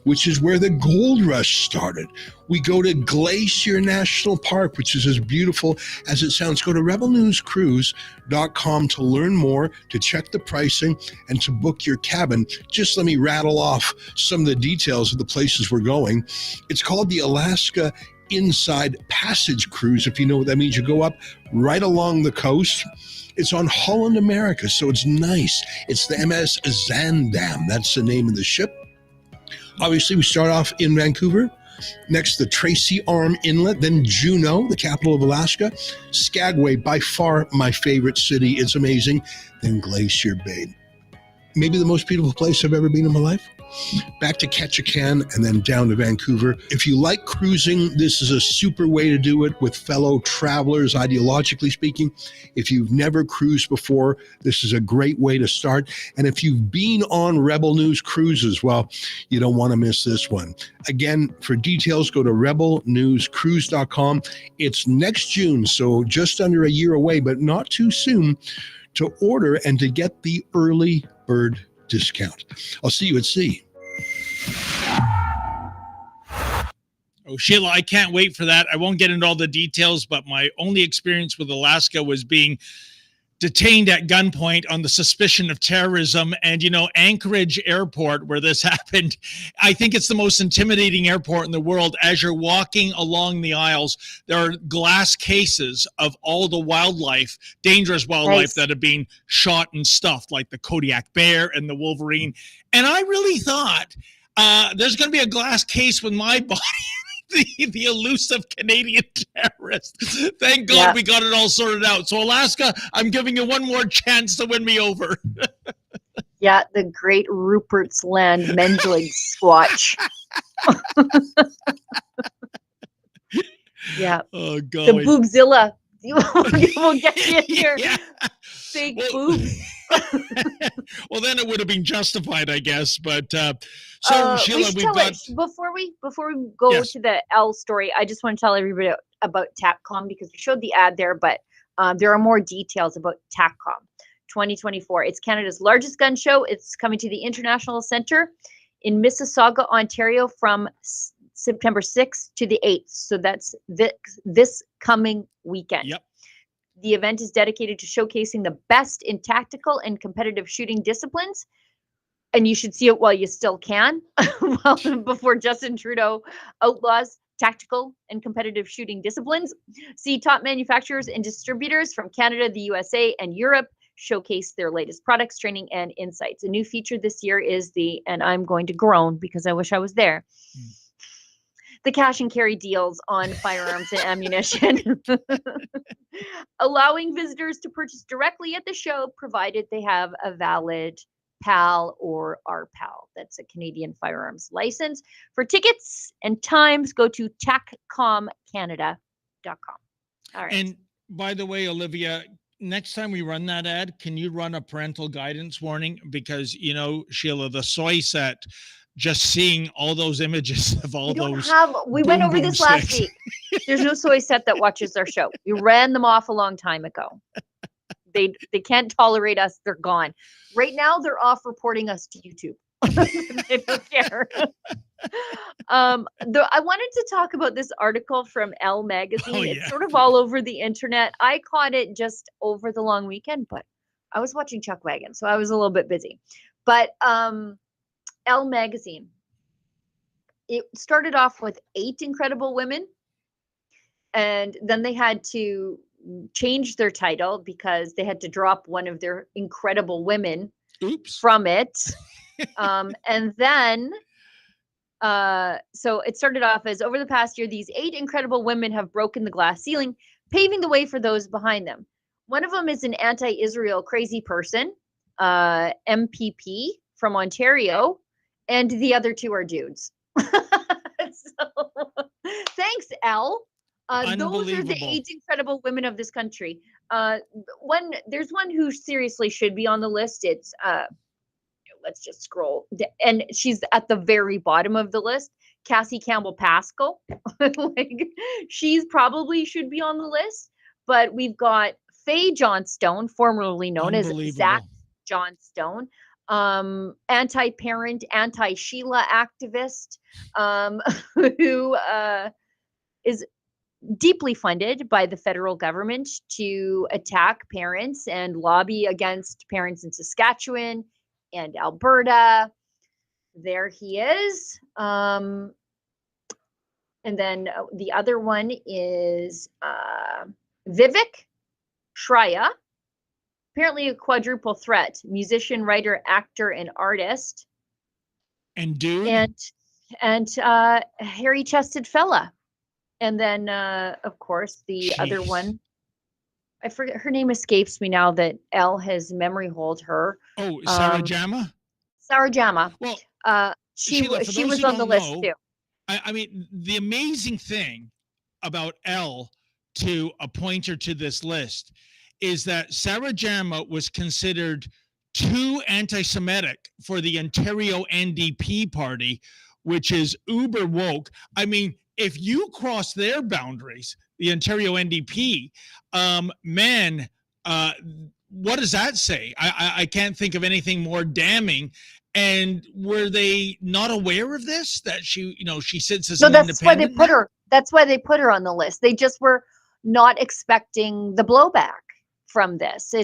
which is where the gold rush started. We go to Glacier National Park, which is as beautiful as it sounds. Go to rebelnewscruise.com to learn more, to check the pricing, and to book your cabin. Just let me rattle off some of the details of the places we're going. It's called the Alaska Inside Passage Cruise. If you know what that means, you go up right along the coast. It's on Holland America, so it's nice. It's the MS Zandam. That's the name of the ship. Obviously, we start off in Vancouver, next the Tracy Arm Inlet, then Juneau, the capital of Alaska. Skagway, by far my favorite city. It's amazing. Then Glacier Bay. Maybe the most beautiful place I've ever been in my life. Back to Ketchikan and then down to Vancouver. If you like cruising, this is a super way to do it with fellow travelers, ideologically speaking. If you've never cruised before, this is a great way to start. And if you've been on Rebel News cruises, well, you don't want to miss this one. Again, for details, go to rebelnewscruise.com. It's next June, so just under a year away, but not too soon to order and to get the early bird discount. I'll see you at sea. Oh, Sheila, I can't wait for that. I won't get into all the details, but my only experience with Alaska was being detained at gunpoint on the suspicion of terrorism. And, you know, Anchorage Airport, where this happened, I think it's the most intimidating airport in the world. As you're walking along the aisles, there are glass cases of all the wildlife, dangerous wildlife that have been shot and stuffed, like the Kodiak bear and the wolverine. And I really thought there's going to be a glass case with my body. The elusive Canadian terrorist. Thank God we got it all sorted out. So Alaska, I'm giving you one more chance to win me over. Yeah, the great Rupert's Land Mendelig Squatch. Yeah. Oh God. The boobzilla. We'll get you in here. Yeah. Fake boobs. Well, then it would have been justified, I guess. But so Sheila, we've got before we go to the Elle story, I just want to tell everybody about TACCOM because we showed the ad there, but there are more details about TACCOM 2024. It's Canada's largest gun show. It's coming to the International Centre in Mississauga, Ontario from September 6th to the 8th. So that's this coming weekend. Yep. The event is dedicated to showcasing the best in tactical and competitive shooting disciplines. and you should see it while you still can, well, before Justin Trudeau outlaws tactical and competitive shooting disciplines. See top manufacturers and distributors from Canada, the USA, and Europe showcase their latest products, training, and insights. A new feature this year is and I'm going to groan because I wish I was there, the cash and carry deals on firearms and ammunition, allowing visitors to purchase directly at the show, provided they have a valid PAL or RPAL. That's a Canadian firearms license. For tickets and times, go to taccomcanada.com. All right. And by the way, Olivia, next time we run that ad, can you run a parental guidance warning? Because, you know, Sheila, the soy set, just seeing all those images of all those. We went over this last week. There's no soy set that watches our show. We ran them off a long time ago. They can't tolerate us. They're gone. Right now, they're off reporting us to YouTube. They don't care. I wanted to talk about this article from Elle magazine. Oh, yeah. It's sort of all over the internet. I caught it just over the long weekend, but I was watching Chuck Wagon, so I was a little bit busy. But Elle magazine, it started off with 8 incredible women, and then they had to change their title because they had to drop one of their incredible women from it. And then, so it started off as, over the past year, these 8 incredible women have broken the glass ceiling, paving the way for those behind them. One of them is an anti-Israel crazy person, MPP from Ontario, and the other 2 are dudes. So, thanks, Elle. Those are the 8 incredible women of this country. There's one who seriously should be on the list. It's let's just scroll, and she's at the very bottom of the list. Cassie Campbell Pascal, like she's probably should be on the list. But we've got Faye Johnstone, formerly known as Zach Johnstone, anti-parent, anti-Sheila activist, who is deeply funded by the federal government to attack parents and lobby against parents in Saskatchewan and Alberta. There he is. And then the other one is Vivek Shraya, apparently a quadruple threat, musician, writer, actor, and artist. And dude. And hairy-chested fella. And then, of course, the other one, I forget, her name escapes me now that Elle has memory hold her. Oh, Sarah Jama? Sarah Jama. Well, she Sheila, was on the list too. I mean, the amazing thing about Elle to appoint her to this list is that Sarah Jama was considered too anti-Semitic for the Ontario NDP party, which is uber woke. I mean, if you cross their boundaries, the Ontario NDP, what does that say? I can't think of anything more damning. And were they not aware of this? That she sits as an independent? That's why they put her. That's why they put her on the list. They just were not expecting the blowback from this.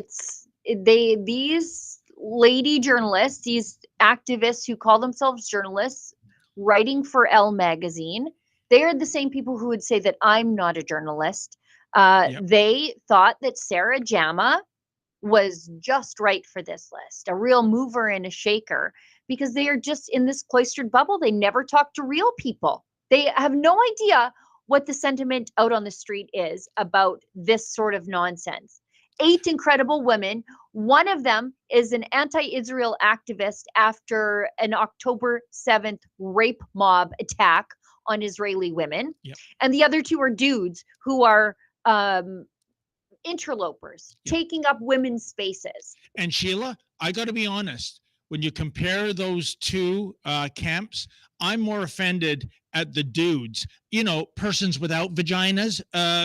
These lady journalists, these activists who call themselves journalists, writing for Elle magazine. They are the same people who would say that I'm not a journalist. They thought that Sarah Jama was just right for this list, a real mover and a shaker, because they are just in this cloistered bubble. They never talk to real people. They have no idea what the sentiment out on the street is about this sort of nonsense. 8 incredible women. One of them is an anti-Israel activist after an October 7th rape mob attack on Israeli women. And the other 2 are dudes who are interlopers, taking up women's spaces. And Sheila, I got to be honest, when you compare those 2 camps, I'm more offended at the dudes, persons without vaginas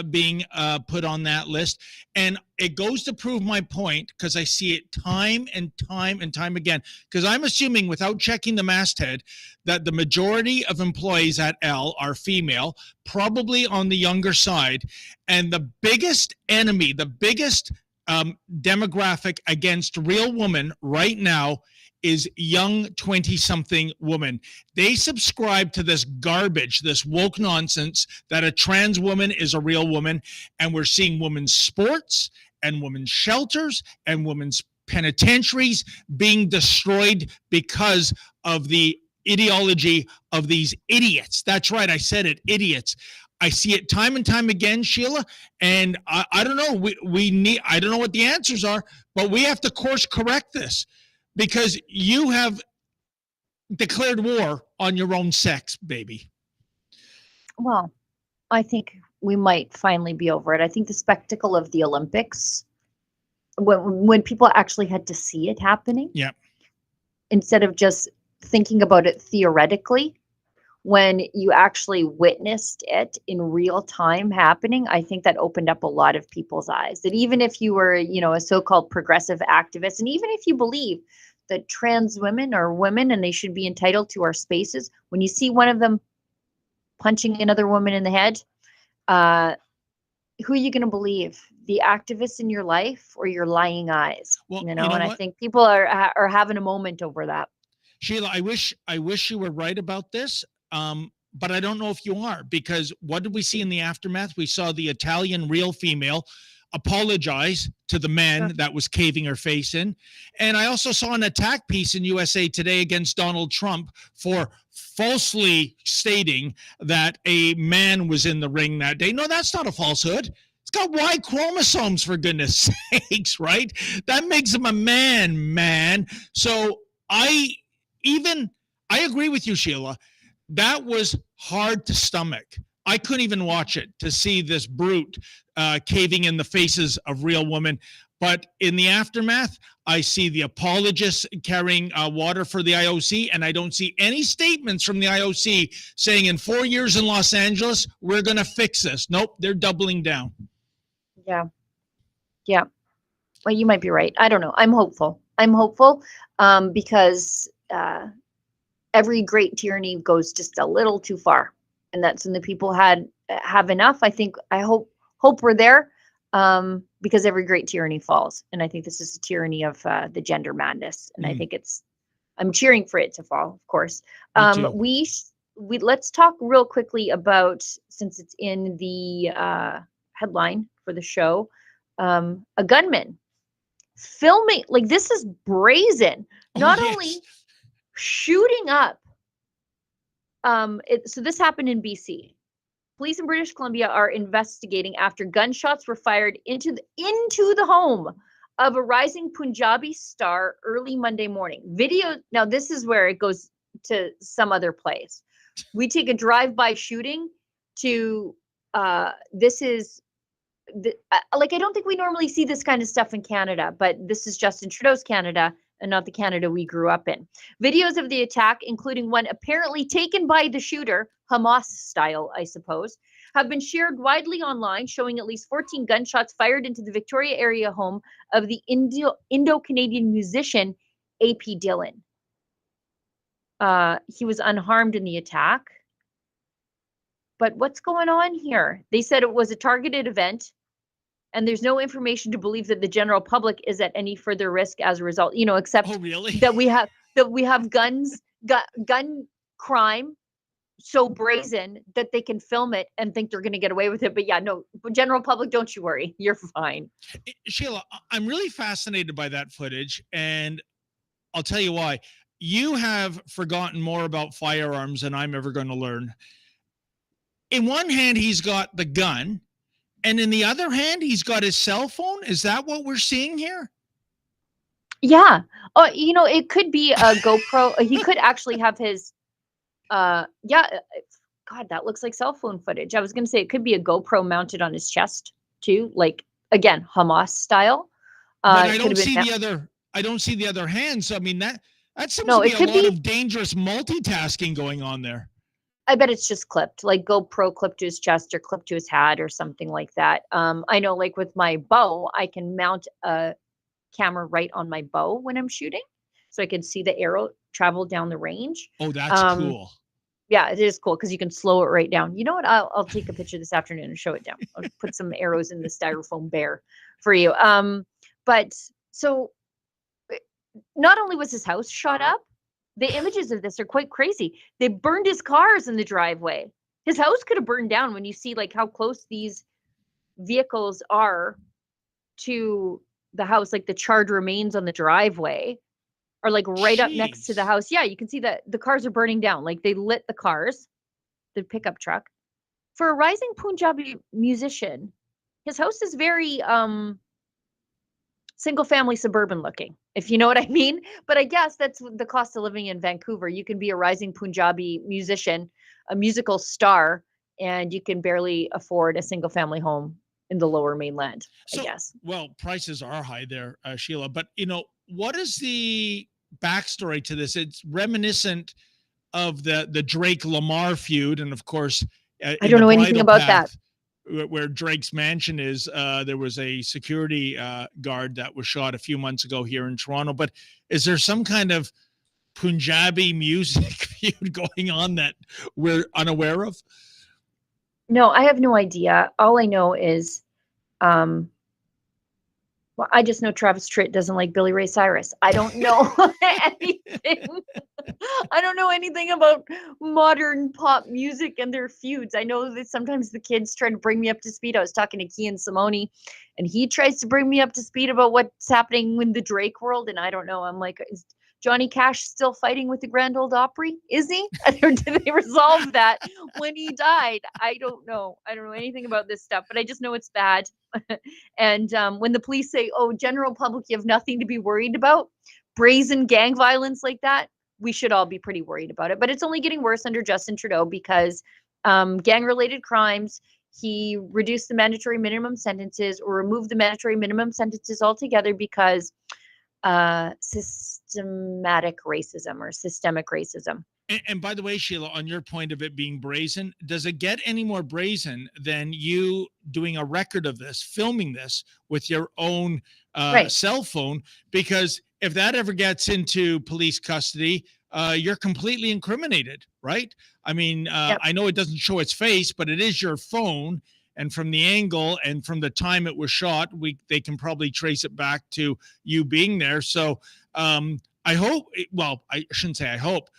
being put on that list. And it goes to prove my point, because I see it time and time and time again, because I'm assuming, without checking the masthead, that the majority of employees at Elle are female, probably on the younger side. And the biggest enemy, the biggest demographic against real women right now is young 20-something woman. They subscribe to this garbage, this woke nonsense that a trans woman is a real woman. And we're seeing women's sports and women's shelters and women's penitentiaries being destroyed because of the ideology of these idiots. That's right. I said it, idiots. I see it time and time again, Sheila, and I don't know. We need. I don't know what the answers are, but we have to course correct this because you have declared war on your own sex, baby. Well, I think we might finally be over it. I think the spectacle of the Olympics, when people actually had to see it happening, yeah, instead of just thinking about it theoretically, when you actually witnessed it in real time happening, I think that opened up a lot of people's eyes. That even if you were, a so-called progressive activist, and even if you believe that trans women are women and they should be entitled to our spaces, when you see one of them punching another woman in the head, who are you going to believe? The activists in your life or your lying eyes? Well, and I think people are having a moment over that. Sheila, I wish you were right about this. But I don't know if you are, because what did we see in the aftermath? We saw the Italian real female apologize to the man that was caving her face in. And I also saw an attack piece in USA Today against Donald Trump for falsely stating that a man was in the ring that day. No, that's not a falsehood. It's got Y chromosomes, for goodness sakes, right? That makes him a man. So I agree with you, Sheila. That was hard to stomach. I couldn't even watch it to see this brute caving in the faces of real women. But in the aftermath, I see the apologists carrying water for the IOC, and I don't see any statements from the IOC saying in 4 years in Los Angeles, we're going to fix this. Nope, they're doubling down. Yeah. Well, you might be right. I don't know. I'm hopeful because every great tyranny goes just a little too far, and that's when the people have enough. I hope we're there, because every great tyranny falls, and I think this is a tyranny of the gender madness, and I think I'm cheering for it to fall, of course. We let's talk real quickly about, since it's in the headline for the show, a gunman filming, like, this is brazen. Not only shooting up. So this happened in BC. Police in British Columbia are investigating after gunshots were fired into the home of a rising Punjabi star early Monday morning. Video. Now this is where it goes to some other place. We take a drive-by shooting to. This is. I don't think we normally see this kind of stuff in Canada, but this is Justin Trudeau's Canada and not the Canada we grew up in. Videos of the attack, including one apparently taken by the shooter, Hamas style, I suppose, have been shared widely online, showing at least 14 gunshots fired into the Victoria area home of the Indo-Canadian musician A.P. Dillon. He was unharmed in the attack. But what's going on here? They said it was a targeted event, and there's no information to believe that the general public is at any further risk as a result, except that we have guns, gun crime so brazen that they can film it and think they're going to get away with it. But yeah, no, general public, don't you worry. You're fine. Sheila, I'm really fascinated by that footage, and I'll tell you why. You have forgotten more about firearms than I'm ever going to learn. In one hand, he's got the gun, and in the other hand, he's got his cell phone. Is that what we're seeing here? Yeah. Oh, it could be a GoPro. He could actually have his, God, that looks like cell phone footage. I was going to say it could be a GoPro mounted on his chest too. Like, again, Hamas style. But I don't see the other hand. So, I mean, that seems to be a lot of dangerous multitasking going on there. I bet it's just clipped, like GoPro clipped to his chest or clipped to his hat or something like that. I know, like with my bow, I can mount a camera right on my bow when I'm shooting, so I can see the arrow travel down the range. Oh, that's cool. Yeah, it is cool because you can slow it right down. You know what? I'll take a picture this afternoon and show it down. I'll put some arrows in the styrofoam bear for you. But so not only was his house shot up, the images of this are quite crazy. They burned his cars in the driveway. His house could have burned down when you see like how close these vehicles are to the house, like the charred remains on the driveway are like right up next to the house. Yeah, you can see that the cars are burning down. Like they lit the cars, the pickup truck. For a rising Punjabi musician, his house is very single family suburban looking, if you know what I mean. But I guess that's the cost of living in Vancouver. You can be a rising Punjabi musician, a musical star, and you can barely afford a single family home in the lower mainland, I guess. Well, prices are high there, Sheila, but what is the backstory to this? It's reminiscent of the Drake Lamar feud. And of course, I don't know anything about that. Where Drake's mansion is, there was a security guard that was shot a few months ago here in Toronto. But is there some kind of Punjabi music feud going on that we're unaware of? No, I have no idea. All I know is, well, I just know Travis Tritt doesn't like Billy Ray Cyrus. I don't know anything. I don't know anything about modern pop music and their feuds. I know that sometimes the kids try to bring me up to speed. I was talking to Kian Simone, and he tries to bring me up to speed about what's happening in the Drake world, and I don't know. I'm like, is Johnny Cash still fighting with the Grand Ole Opry? Is he? Or did they resolve that when he died? I don't know. I don't know anything about this stuff, but I just know it's bad. And when the police say, oh, general public, you have nothing to be worried about, brazen gang violence like that, we should all be pretty worried about it. But it's only getting worse under Justin Trudeau because gang-related crimes, he reduced the mandatory minimum sentences or removed the mandatory minimum sentences altogether because systematic racism or systemic racism. And by the way, Sheila, on your point of it being brazen, does it get any more brazen than you doing a record of this, filming this with your own cell phone? Because if that ever gets into police custody, you're completely incriminated, right? I mean, I know it doesn't show its face, but it is your phone. And from the angle and from the time it was shot, they can probably trace it back to you being there. So I hope, well, I shouldn't say I hope.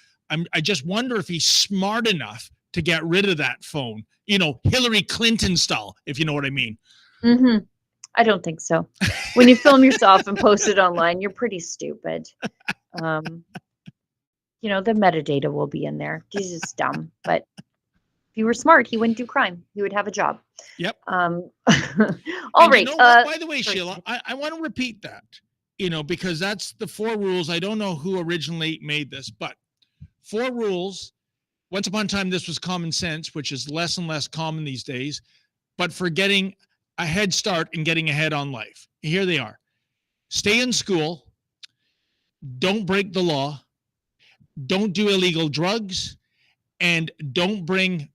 I just wonder if he's smart enough to get rid of that phone, Hillary Clinton style, if you know what I mean. Mm-hmm. I don't think so. When you film yourself and post it online, you're pretty stupid. The metadata will be in there. He's just dumb. But if he were smart, he wouldn't do crime. He would have a job. Yep. All right. By the way, Sheila, I want to repeat that, because that's the 4 rules. I don't know who originally made this, but 4 rules. Once upon a time, this was common sense, which is less and less common these days, but for getting a head start and getting ahead on life. Here they are. Stay in school. Don't break the law. Don't do illegal drugs. And don't bring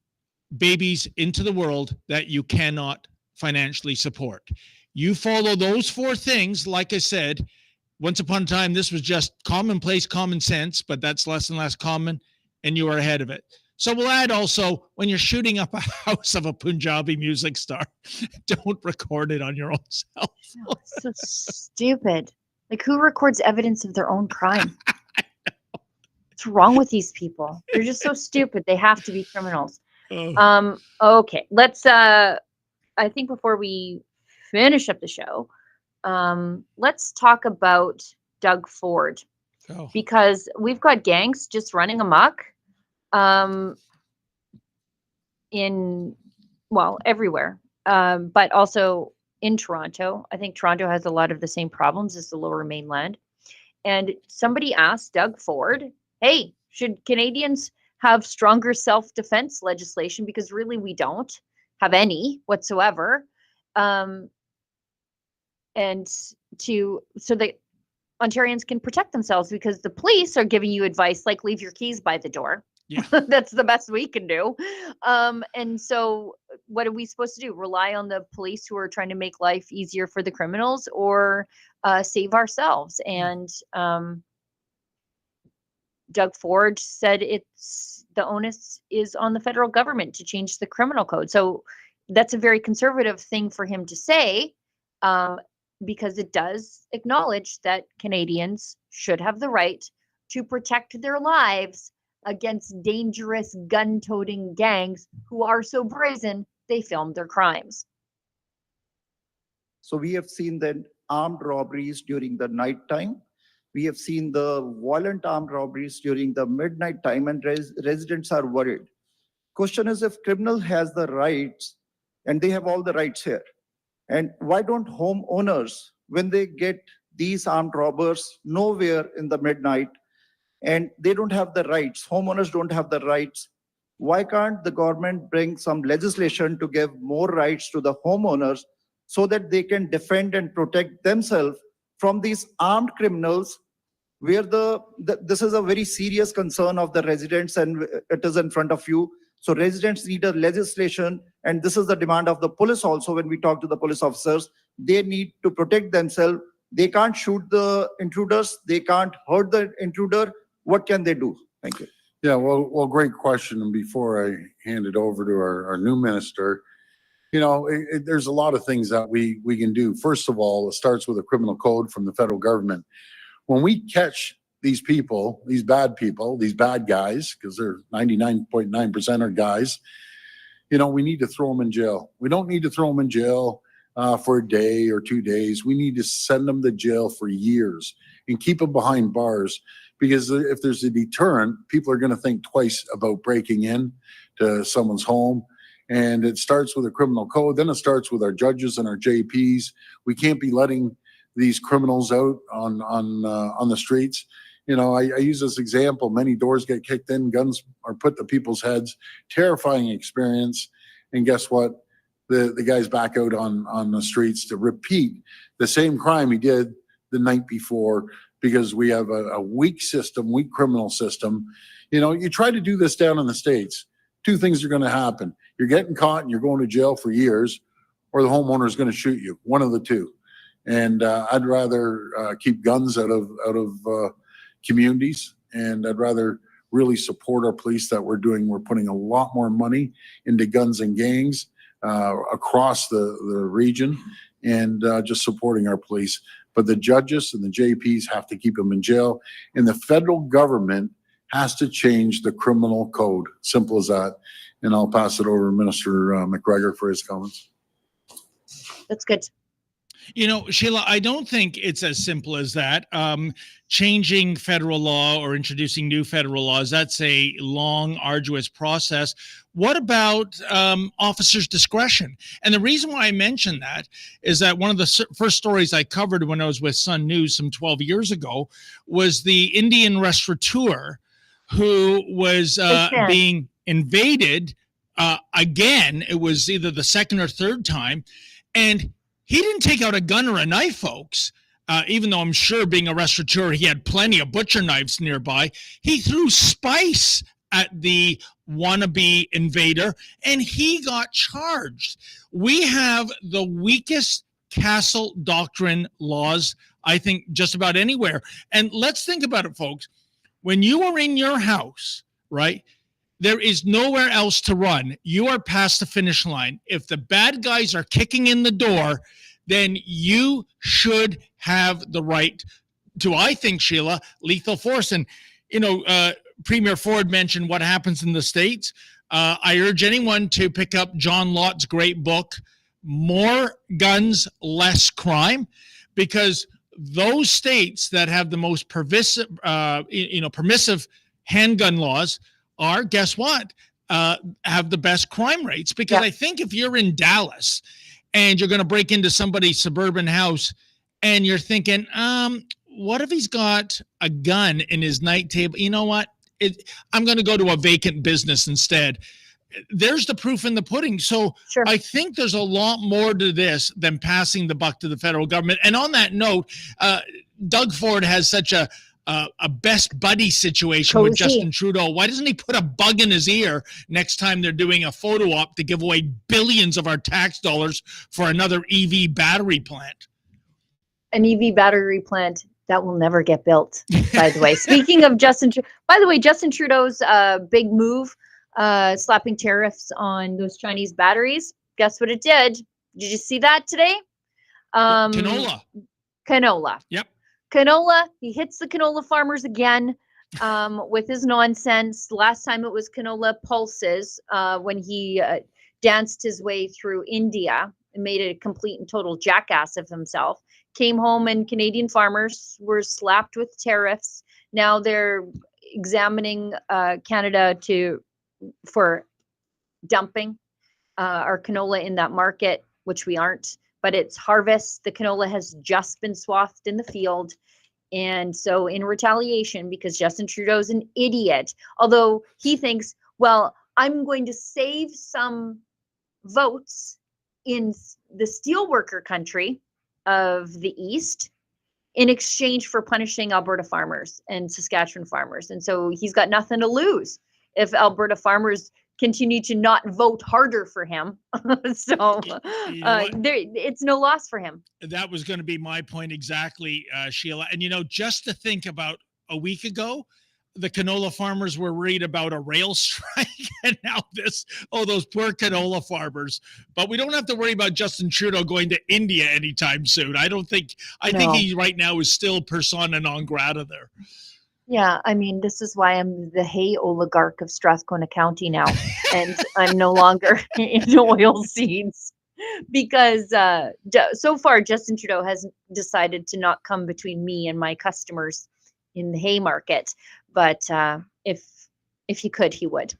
babies into the world that you cannot financially support. You follow those 4 things, like I said. Once upon a time, this was just commonplace common sense, but that's less and less common, and you are ahead of it. So we'll add also, when you're shooting up a house of a Punjabi music star, don't record it on your own cell phone. It's so stupid. Like, who records evidence of their own crime? What's wrong with these people? They're just so stupid. They have to be criminals. Okay, let's, I think before we finish up the show, let's talk about Doug Ford, because we've got gangs just running amok everywhere, but also in Toronto. I think Toronto has a lot of the same problems as the Lower Mainland. And somebody asked Doug Ford, hey, should Canadians have stronger self-defense legislation? Because really we don't have any whatsoever. And so that Ontarians can protect themselves, because the police are giving you advice like leave your keys by the door. Yeah. That's the best we can do. And so what are we supposed to do? Rely on the police who are trying to make life easier for the criminals, or save ourselves? And Doug Ford said the onus is on the federal government to change the criminal code. So that's a very conservative thing for him to say. because it does acknowledge that Canadians should have the right to protect their lives against dangerous gun-toting gangs who are so brazen they film their crimes. So we have seen the armed robberies during the night time. We have seen the violent armed robberies during the midnight time, and residents are worried. Question is, if criminal has the rights, and they have all the rights here, and why don't homeowners, when they get these armed robbers nowhere in the midnight, and they don't have the rights, homeowners don't have the rights, why can't the government bring some legislation to give more rights to the homeowners so that they can defend and protect themselves from these armed criminals, where this is a very serious concern of the residents, and it is in front of you. So residents need a legislation, and this is the demand of the police also. When we talk to the police officers, they need to protect themselves. They can't shoot the intruders. They can't hurt the intruder. What can they do? Thank you. Yeah, well, great question. And before I hand it over to our new minister, you know, there's a lot of things that we can do. First of all, it starts with a criminal code from the federal government. When we catch these people, these bad guys, because they're 99.9% are guys, you know, we need to throw them in jail. We don't need to throw them in jail for a day or 2 days. We need to send them to jail for years and keep them behind bars, because if there's a deterrent, people are going to think twice about breaking in to someone's home. And it starts with a criminal code. Then it starts with our judges and our JPs. We can't be letting these criminals out on the streets. You know, I use this example. Many doors get kicked in, guns are put to people's heads. Terrifying experience. And guess what? The guy's back out on the streets to repeat the same crime he did the night before, because we have a weak system, weak criminal system. You know, you try to do this down in the States, two things are going to happen. You're getting caught and you're going to jail for years, or the homeowner is going to shoot you, one of the two. And I'd rather keep guns out of communities, and I'd rather really support our police that we're putting a lot more money into guns and gangs across the region, and just supporting our police. But the judges and the JPs have to keep them in jail, and the federal government has to change the criminal code. Simple as that. And I'll pass it over to Minister McGregor for his comments. That's good. You know, Sheila, I don't think it's as simple as that. Changing federal law or introducing new federal laws, that's a long, arduous process. What about officers' discretion? And the reason why I mention that is that one of the first stories I covered when I was with Sun News some 12 years ago was the Indian restaurateur who was being invaded again. It was either the second or third time. And he didn't take out a gun or a knife, folks, even though I'm sure being a restaurateur, he had plenty of butcher knives nearby. He threw spice at the wannabe invader, and he got charged. We have the weakest castle doctrine laws, I think, just about anywhere. And let's think about it, folks. When you are in your house, right, there is nowhere else to run. You are past the finish line. If the bad guys are kicking in the door, then you should have the right to, I think, Sheila, lethal force. And, you know, Premier Ford mentioned what happens in the States. I urge anyone to pick up John Lott's great book, More Guns, Less Crime, because those states that have the most permissive handgun laws are, guess what, have the best crime rates. Because I think if you're in Dallas and you're going to break into somebody's suburban house and you're thinking, what if he's got a gun in his night table? You know what? I'm going to go to a vacant business instead. There's the proof in the pudding. So I think there's a lot more to this than passing the buck to the federal government. And on that note, Doug Ford has such a best buddy situation with Justin Trudeau. Why doesn't he put a bug in his ear next time they're doing a photo op to give away billions of our tax dollars for another EV battery plant? An EV battery plant that will never get built, by the way. Speaking of Justin Trudeau's big move, slapping tariffs on those Chinese batteries, guess what it did? Did you see that today? Canola. Canola. Yep. Canola. He hits the canola farmers again with his nonsense. Last time it was canola pulses when he danced his way through India and made a complete and total jackass of himself. Came home and Canadian farmers were slapped with tariffs. Now they're examining Canada for dumping our canola in that market, which we aren't. But it's harvest. The canola has just been swathed in the field. And so in retaliation, because Justin Trudeau's an idiot, although he thinks, well, I'm going to save some votes in the steelworker country of the East in exchange for punishing Alberta farmers and Saskatchewan farmers. And so he's got nothing to lose if Alberta farmers continue to not vote harder for him. So it's no loss for him. That was going to be my point exactly, Sheila. And, just to think about a week ago, the canola farmers were worried about a rail strike, and now those poor canola farmers. But we don't have to worry about Justin Trudeau going to India anytime soon. I think he right now is still persona non grata there. Yeah, I mean, this is why I'm the hay oligarch of Strathcona County now, and I'm no longer in oil seeds because so far Justin Trudeau has decided to not come between me and my customers in the hay market. But if he could, he would.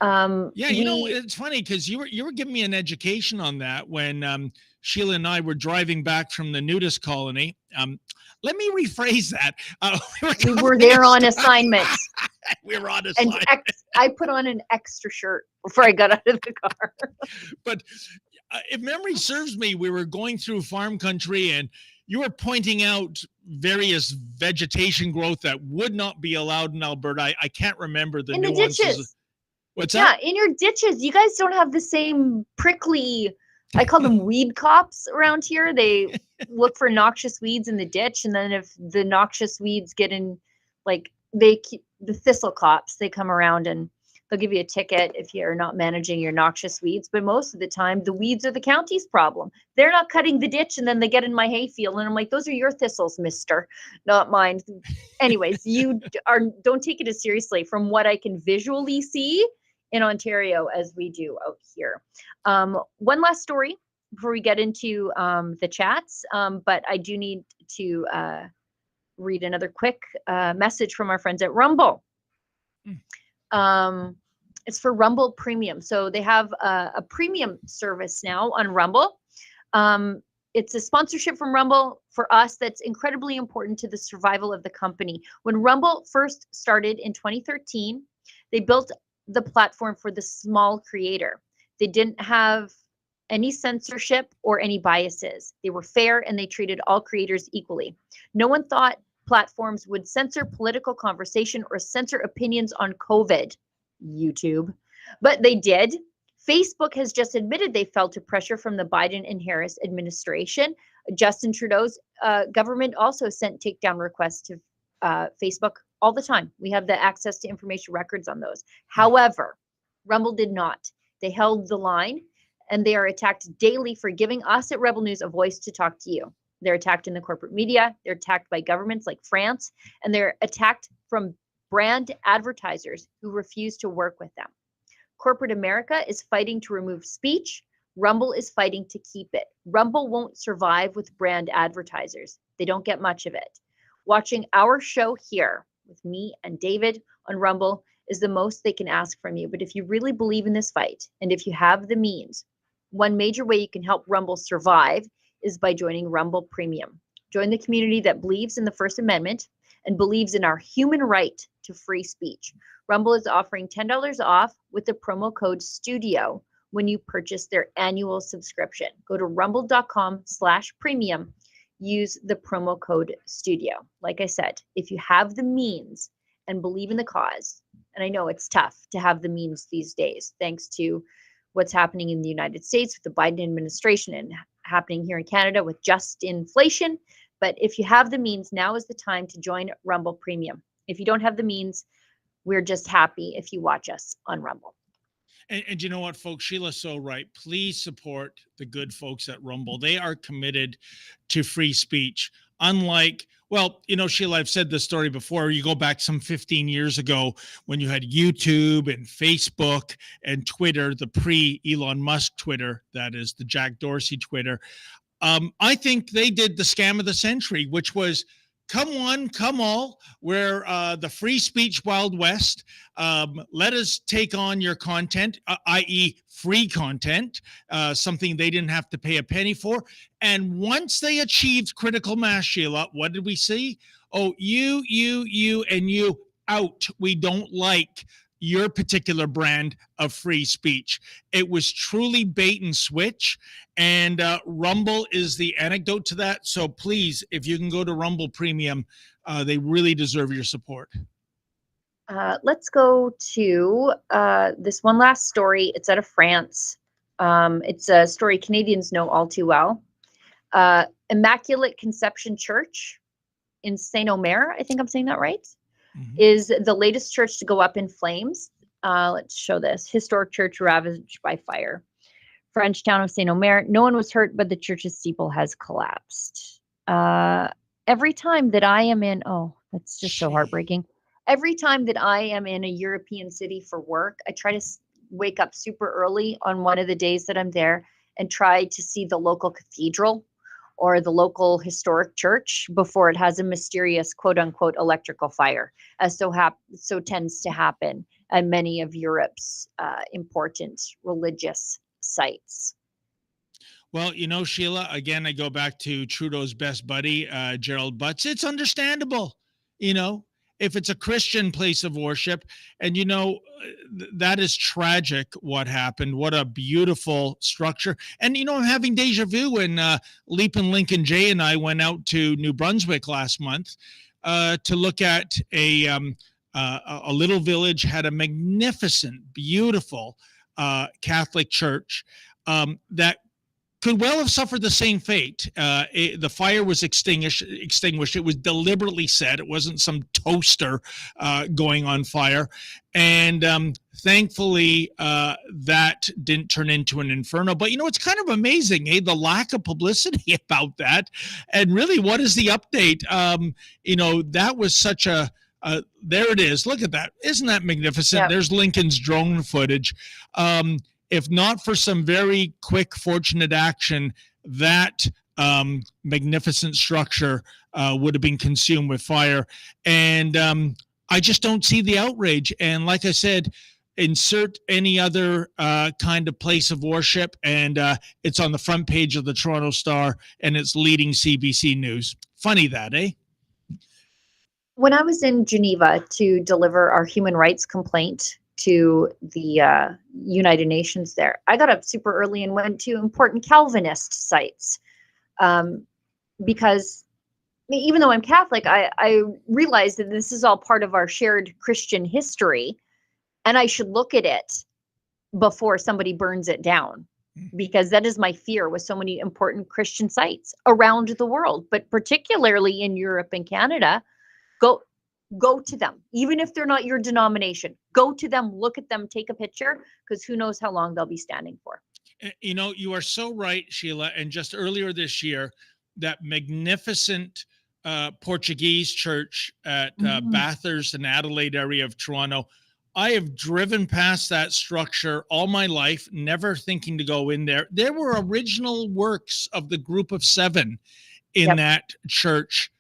It's funny because you were giving me an education on that when Sheila and I were driving back from the nudist colony. Let me rephrase that. We were there on assignment. We were on assignment. And I put on an extra shirt before I got out of the car. But if memory serves me, we were going through farm country and you were pointing out various vegetation growth that would not be allowed in Alberta. I can't remember the nuances. The ditches. What's that? Yeah, in your ditches. You guys don't have the same prickly, I call them weed cops around here. They look for noxious weeds in the ditch. And then if the noxious weeds get in, the thistle cops, they come around and they'll give you a ticket if you're not managing your noxious weeds. But most of the time, the weeds are the county's problem. They're not cutting the ditch, and then they get in my hayfield, and I'm like, those are your thistles, mister, not mine. Anyways, don't take it as seriously from what I can visually see in Ontario as we do out here. One last story before we get into the chats, but I do need to read another quick message from our friends at Rumble. It's for Rumble Premium. So they have a premium service now on Rumble. It's a sponsorship from Rumble for us that's incredibly important to the survival of the company. When Rumble first started in 2013, they built the platform for the small creator. They didn't have any censorship or any biases. They were fair and they treated all creators equally. No one thought platforms would censor political conversation or censor opinions on COVID, YouTube, but they did. Facebook has just admitted they fell to pressure from the Biden and Harris administration. Justin Trudeau's government also sent takedown requests to Facebook all the time. We have the access to information records on those. However, Rumble did not. They held the line, and they are attacked daily for giving us at Rebel News a voice to talk to you. They're attacked in the corporate media. They're attacked by governments like France, and they're attacked from brand advertisers who refuse to work with them. Corporate America is fighting to remove speech. Rumble is fighting to keep it. Rumble won't survive with brand advertisers. They don't get much of it. Watching our show here with me and David on Rumble is the most they can ask from you. But if you really believe in this fight, and if you have the means, one major way you can help Rumble survive is by joining Rumble Premium. Join the community that believes in the First Amendment and believes in our human right to free speech. Rumble is offering $10 off with the promo code STUDIO when you purchase their annual subscription. Go to rumble.com/premium. Use the promo code STUDIO. Like I said, if you have the means and believe in the cause, and I know it's tough to have the means these days, thanks to what's happening in the United States with the Biden administration and happening here in Canada with just inflation. But if you have the means, now is the time to join Rumble Premium. If you don't have the means, we're just happy if you watch us on Rumble. And you know what, folks? Sheila's so right. Please support the good folks at Rumble. They are committed to free speech. Unlike, well, you know, Sheila, I've said this story before. You go back some 15 years ago when you had YouTube and Facebook and Twitter, the pre-Elon Musk Twitter, that is the Jack Dorsey Twitter. I think they did the scam of the century, which was come one, come all. We're the free speech Wild West. Let us take on your content, i.e. free content, something they didn't have to pay a penny for. And once they achieved critical mass, Sheila, what did we see? Oh, you, and you out. We don't like your particular brand of free speech. It was truly bait and switch, and Rumble is the anecdote to that. So please, if you can go to Rumble Premium, they really deserve your support. Let's go to this one last story. It's out of France. It's a story Canadians know all too well. Immaculate Conception Church in Saint-Omer, I think I'm saying that right, is the latest church to go up in flames. Let's show this. Historic church ravaged by fire. French town of Saint-Omer. No one was hurt, but the church's steeple has collapsed. Every time that I am in, oh, that's just so heartbreaking. Every time that I am in a European city for work, I try to wake up super early on one of the days that I'm there and try to see the local cathedral or the local historic church before it has a mysterious quote unquote electrical fire, as so tends to happen at many of Europe's important religious sites. Well, you know, Sheila, again, I go back to Trudeau's best buddy, Gerald Butts. It's understandable, you know, if it's a Christian place of worship. And, you know, that is tragic what happened. What a beautiful structure. And, you know, I'm having deja vu when Leap and Lincoln Jay and I went out to New Brunswick last month to look at a little village, had a magnificent, beautiful Catholic church that could well have suffered the same fate. The fire was extinguished. It was deliberately set. It wasn't some toaster going on fire. And thankfully, that didn't turn into an inferno. But, you know, it's kind of amazing, the lack of publicity about that. And really, what is the update? You know, that was such a... there it is. Look at that. Isn't that magnificent? Yep. There's Lincoln's drone footage. If not for some very quick, fortunate action, that magnificent structure would have been consumed with fire. And I just don't see the outrage. And like I said, insert any other kind of place of worship, and it's on the front page of the Toronto Star, and it's leading CBC News. Funny that, eh? When I was in Geneva to deliver our human rights complaint to the United Nations there, I got up super early and went to important Calvinist sites because even though I'm Catholic, I realized that this is all part of our shared Christian history, and I should look at it before somebody burns it down, because that is my fear with so many important Christian sites around the world, but particularly in Europe and Canada. Go to them, even if they're not your denomination. Go to them, look at them, take a picture, because who knows how long they'll be standing for. You know, you are so right, Sheila. And just earlier this year, that magnificent Portuguese church at Bathurst and Adelaide area of Toronto, I have driven past that structure all my life, never thinking to go in there. There were original works of the Group of Seven in that church,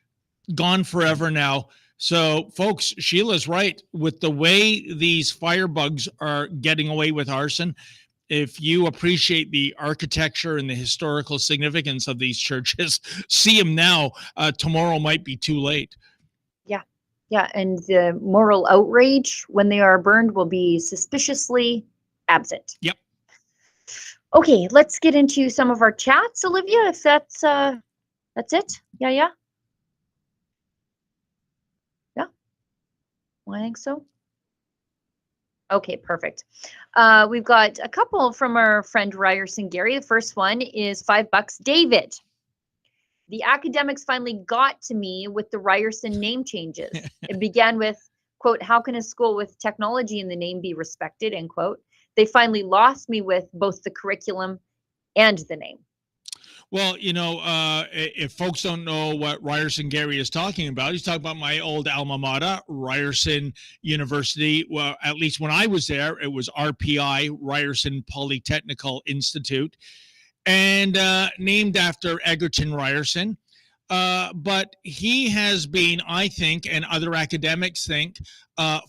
gone forever now. So, folks, Sheila's right. With the way these firebugs are getting away with arson, if you appreciate the architecture and the historical significance of these churches, see them now. Tomorrow might be too late. Yeah, and the moral outrage when they are burned will be suspiciously absent. Yep. Okay, let's get into some of our chats, Olivia, if that's it. Yeah. I think so. Okay, perfect. We've got a couple from our friend Ryerson Gary. The first one is $5. David, the academics finally got to me with the Ryerson name changes. It began with, quote, how can a school with technology in the name be respected, end quote. they finally lost me with both the curriculum and the name. Well, if folks don't know what Ryerson Gary is talking about, he's talking about my old alma mater, Ryerson University. Well, at least when I was there, it was RPI, Ryerson Polytechnical Institute, and named after Egerton Ryerson. But he has been, I think, and other academics think,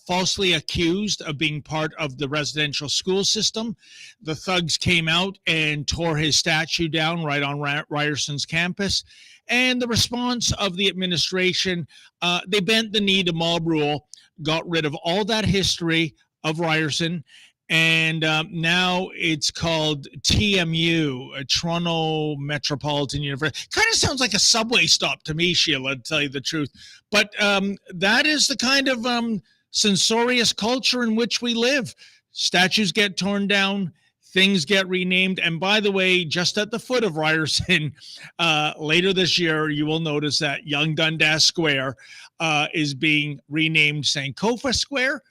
falsely accused of being part of the residential school system. The thugs came out and tore his statue down right on Ryerson's campus. And the response of the administration, they bent the knee to mob rule, got rid of all that history of Ryerson. And now it's called TMU, Toronto Metropolitan University. Kind of sounds like a subway stop to me, Sheila, to tell you the truth. But that is the kind of censorious culture in which we live. Statues get torn down, things get renamed. And by the way, just at the foot of Ryerson, later this year, you will notice that Young Dundas Square is being renamed Sankofa Square.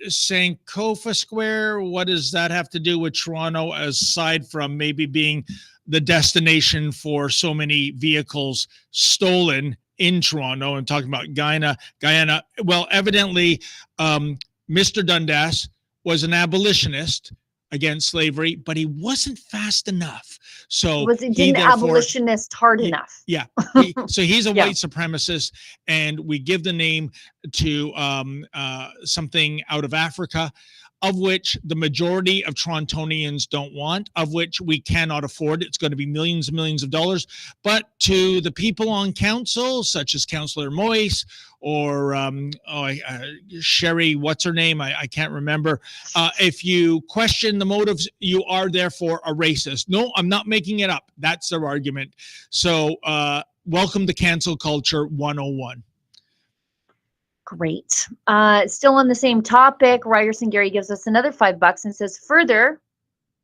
Sankofa Square, what does that have to do with Toronto, aside from maybe being the destination for so many vehicles stolen in Toronto? I'm talking about Guyana. Well, evidently, Mr. Dundas was an abolitionist against slavery, but he wasn't fast enough. So he didn't abolitionist hard enough. Yeah. So he's a white supremacist, and we give the name to something out of Africa, of which the majority of Torontonians don't want, of which we cannot afford. It's going to be millions and millions of dollars. But to the people on council, such as Councillor Moyes or Sherry, what's her name? I can't remember. If you question the motives, you are therefore a racist. No, I'm not making it up. That's their argument. So welcome to Cancel Culture 101. Great. Still on the same topic, Ryerson Gary gives us another $5 and says, further,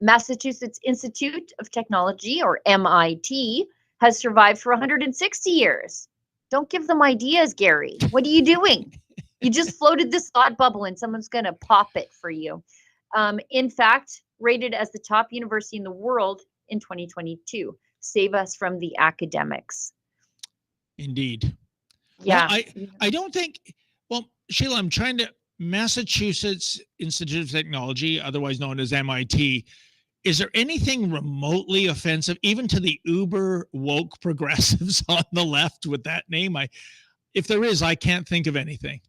Massachusetts Institute of Technology, or MIT, has survived for 160 years. Don't give them ideas, Gary. What are you doing? You just floated this thought bubble and someone's going to pop it for you. In fact, rated as the top university in the world in 2022. Save us from the academics. Indeed. Yeah. Well, I don't think... Well, Sheila, I'm trying to... Massachusetts Institute of Technology, otherwise known as MIT, is there anything remotely offensive, even to the uber woke progressives on the left with that name? If there is, I can't think of anything.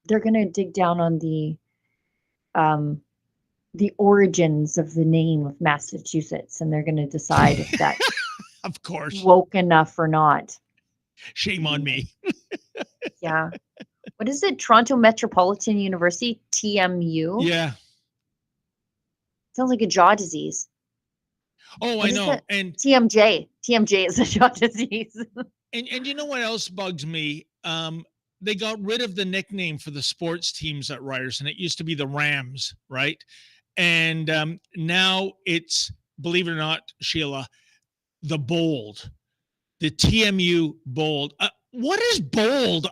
They're going to dig down on the origins of the name of Massachusetts, and they're going to decide if that's of course woke enough or not. Shame on me. Yeah. What is it? Toronto Metropolitan University, TMU? Yeah. Sounds like a jaw disease. Oh, I know. And TMJ. TMJ is a jaw disease. and you know what else bugs me? They got rid of the nickname for the sports teams at Ryerson. It used to be the Rams, right? And now it's, believe it or not, Sheila, the Bold. The TMU Bold. What is bold?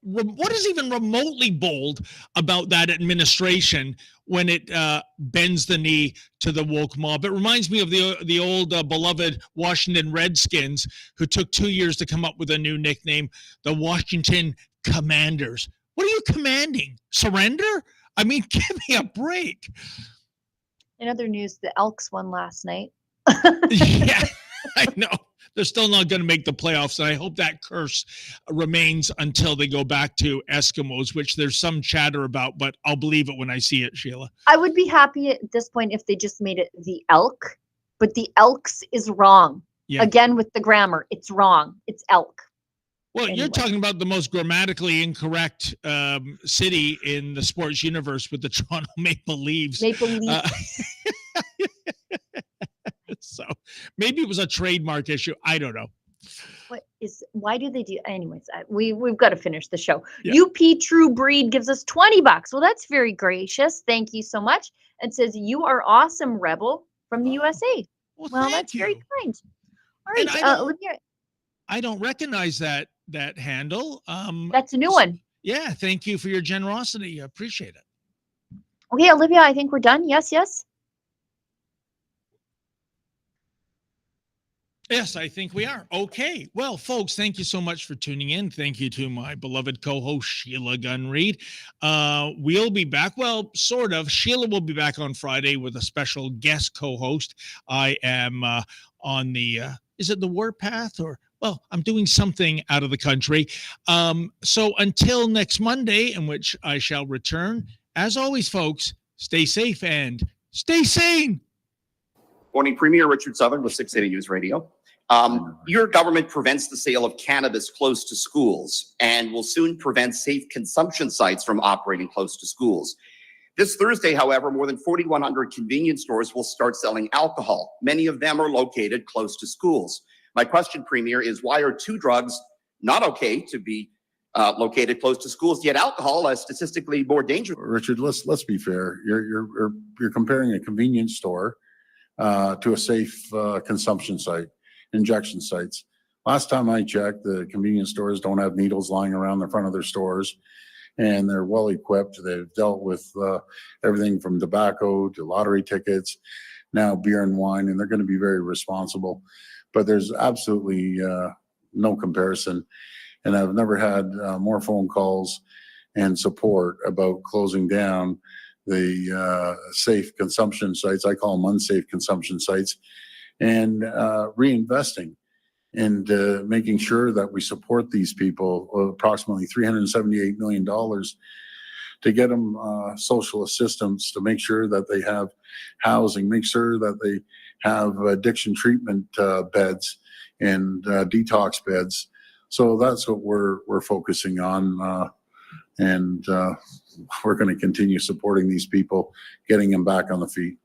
What is even remotely bold about that administration when it bends the knee to the woke mob? It reminds me of the old beloved Washington Redskins, who took 2 years to come up with a new nickname, the Washington Commanders. What are you commanding? Surrender? I mean, give me a break. In other news, the Elks won last night. Yeah, I know. They're still not going to make the playoffs, and I hope that curse remains until they go back to Eskimos, which there's some chatter about, but I'll believe it when I see it, Sheila. I would be happy at this point if they just made it the Elk, but the Elks is wrong. Yeah. Again, with the grammar, it's wrong. It's Elk. Well, Anyway. You're talking about the most grammatically incorrect city in the sports universe with the Toronto Maple Leafs. Maple Leafs. So maybe it was a trademark issue. I don't know. Why do they do? Anyways, we've got to finish the show. Yeah. UP True Breed gives us $20. Well, that's very gracious. Thank you so much. And says, "You are awesome, Rebel from the USA." Well, that's very kind. All right, Olivia. I don't recognize that handle. That's a new one. Yeah, thank you for your generosity. I appreciate it. Okay, Olivia, I think we're done. Yes, yes. Yes, I think we are. Okay. Well, folks, thank you so much for tuning in. Thank you to my beloved co-host, Sheila Gunn-Reid. We'll be back. Well, sort of. Sheila will be back on Friday with a special guest co-host. I am on the, is it the Warpath or, well, I'm doing something out of the country. So until next Monday, in which I shall return, as always, folks, stay safe and stay sane. Morning, Premier Richard Southern with 680 News Radio. Your government prevents the sale of cannabis close to schools and will soon prevent safe consumption sites from operating close to schools. This Thursday, however, more than 4,100 convenience stores will start selling alcohol. Many of them are located close to schools. My question, Premier, is why are two drugs not okay to be located close to schools, yet alcohol is statistically more dangerous? Richard, let's be fair. You're comparing a convenience store to a safe consumption site, injection sites. Last time I checked, the convenience stores don't have needles lying around the front of their stores, and they're well equipped. They've dealt with everything from tobacco to lottery tickets, now beer and wine, and they're going to be very responsible. But there's absolutely no comparison. And I've never had more phone calls and support about closing down the safe consumption sites. I call them unsafe consumption sites, and reinvesting and making sure that we support these people, approximately $378 million, to get them social assistance, to make sure that they have housing, make sure that they have addiction treatment beds and detox beds. So that's what we're focusing on, and we're going to continue supporting these people, getting them back on the feet.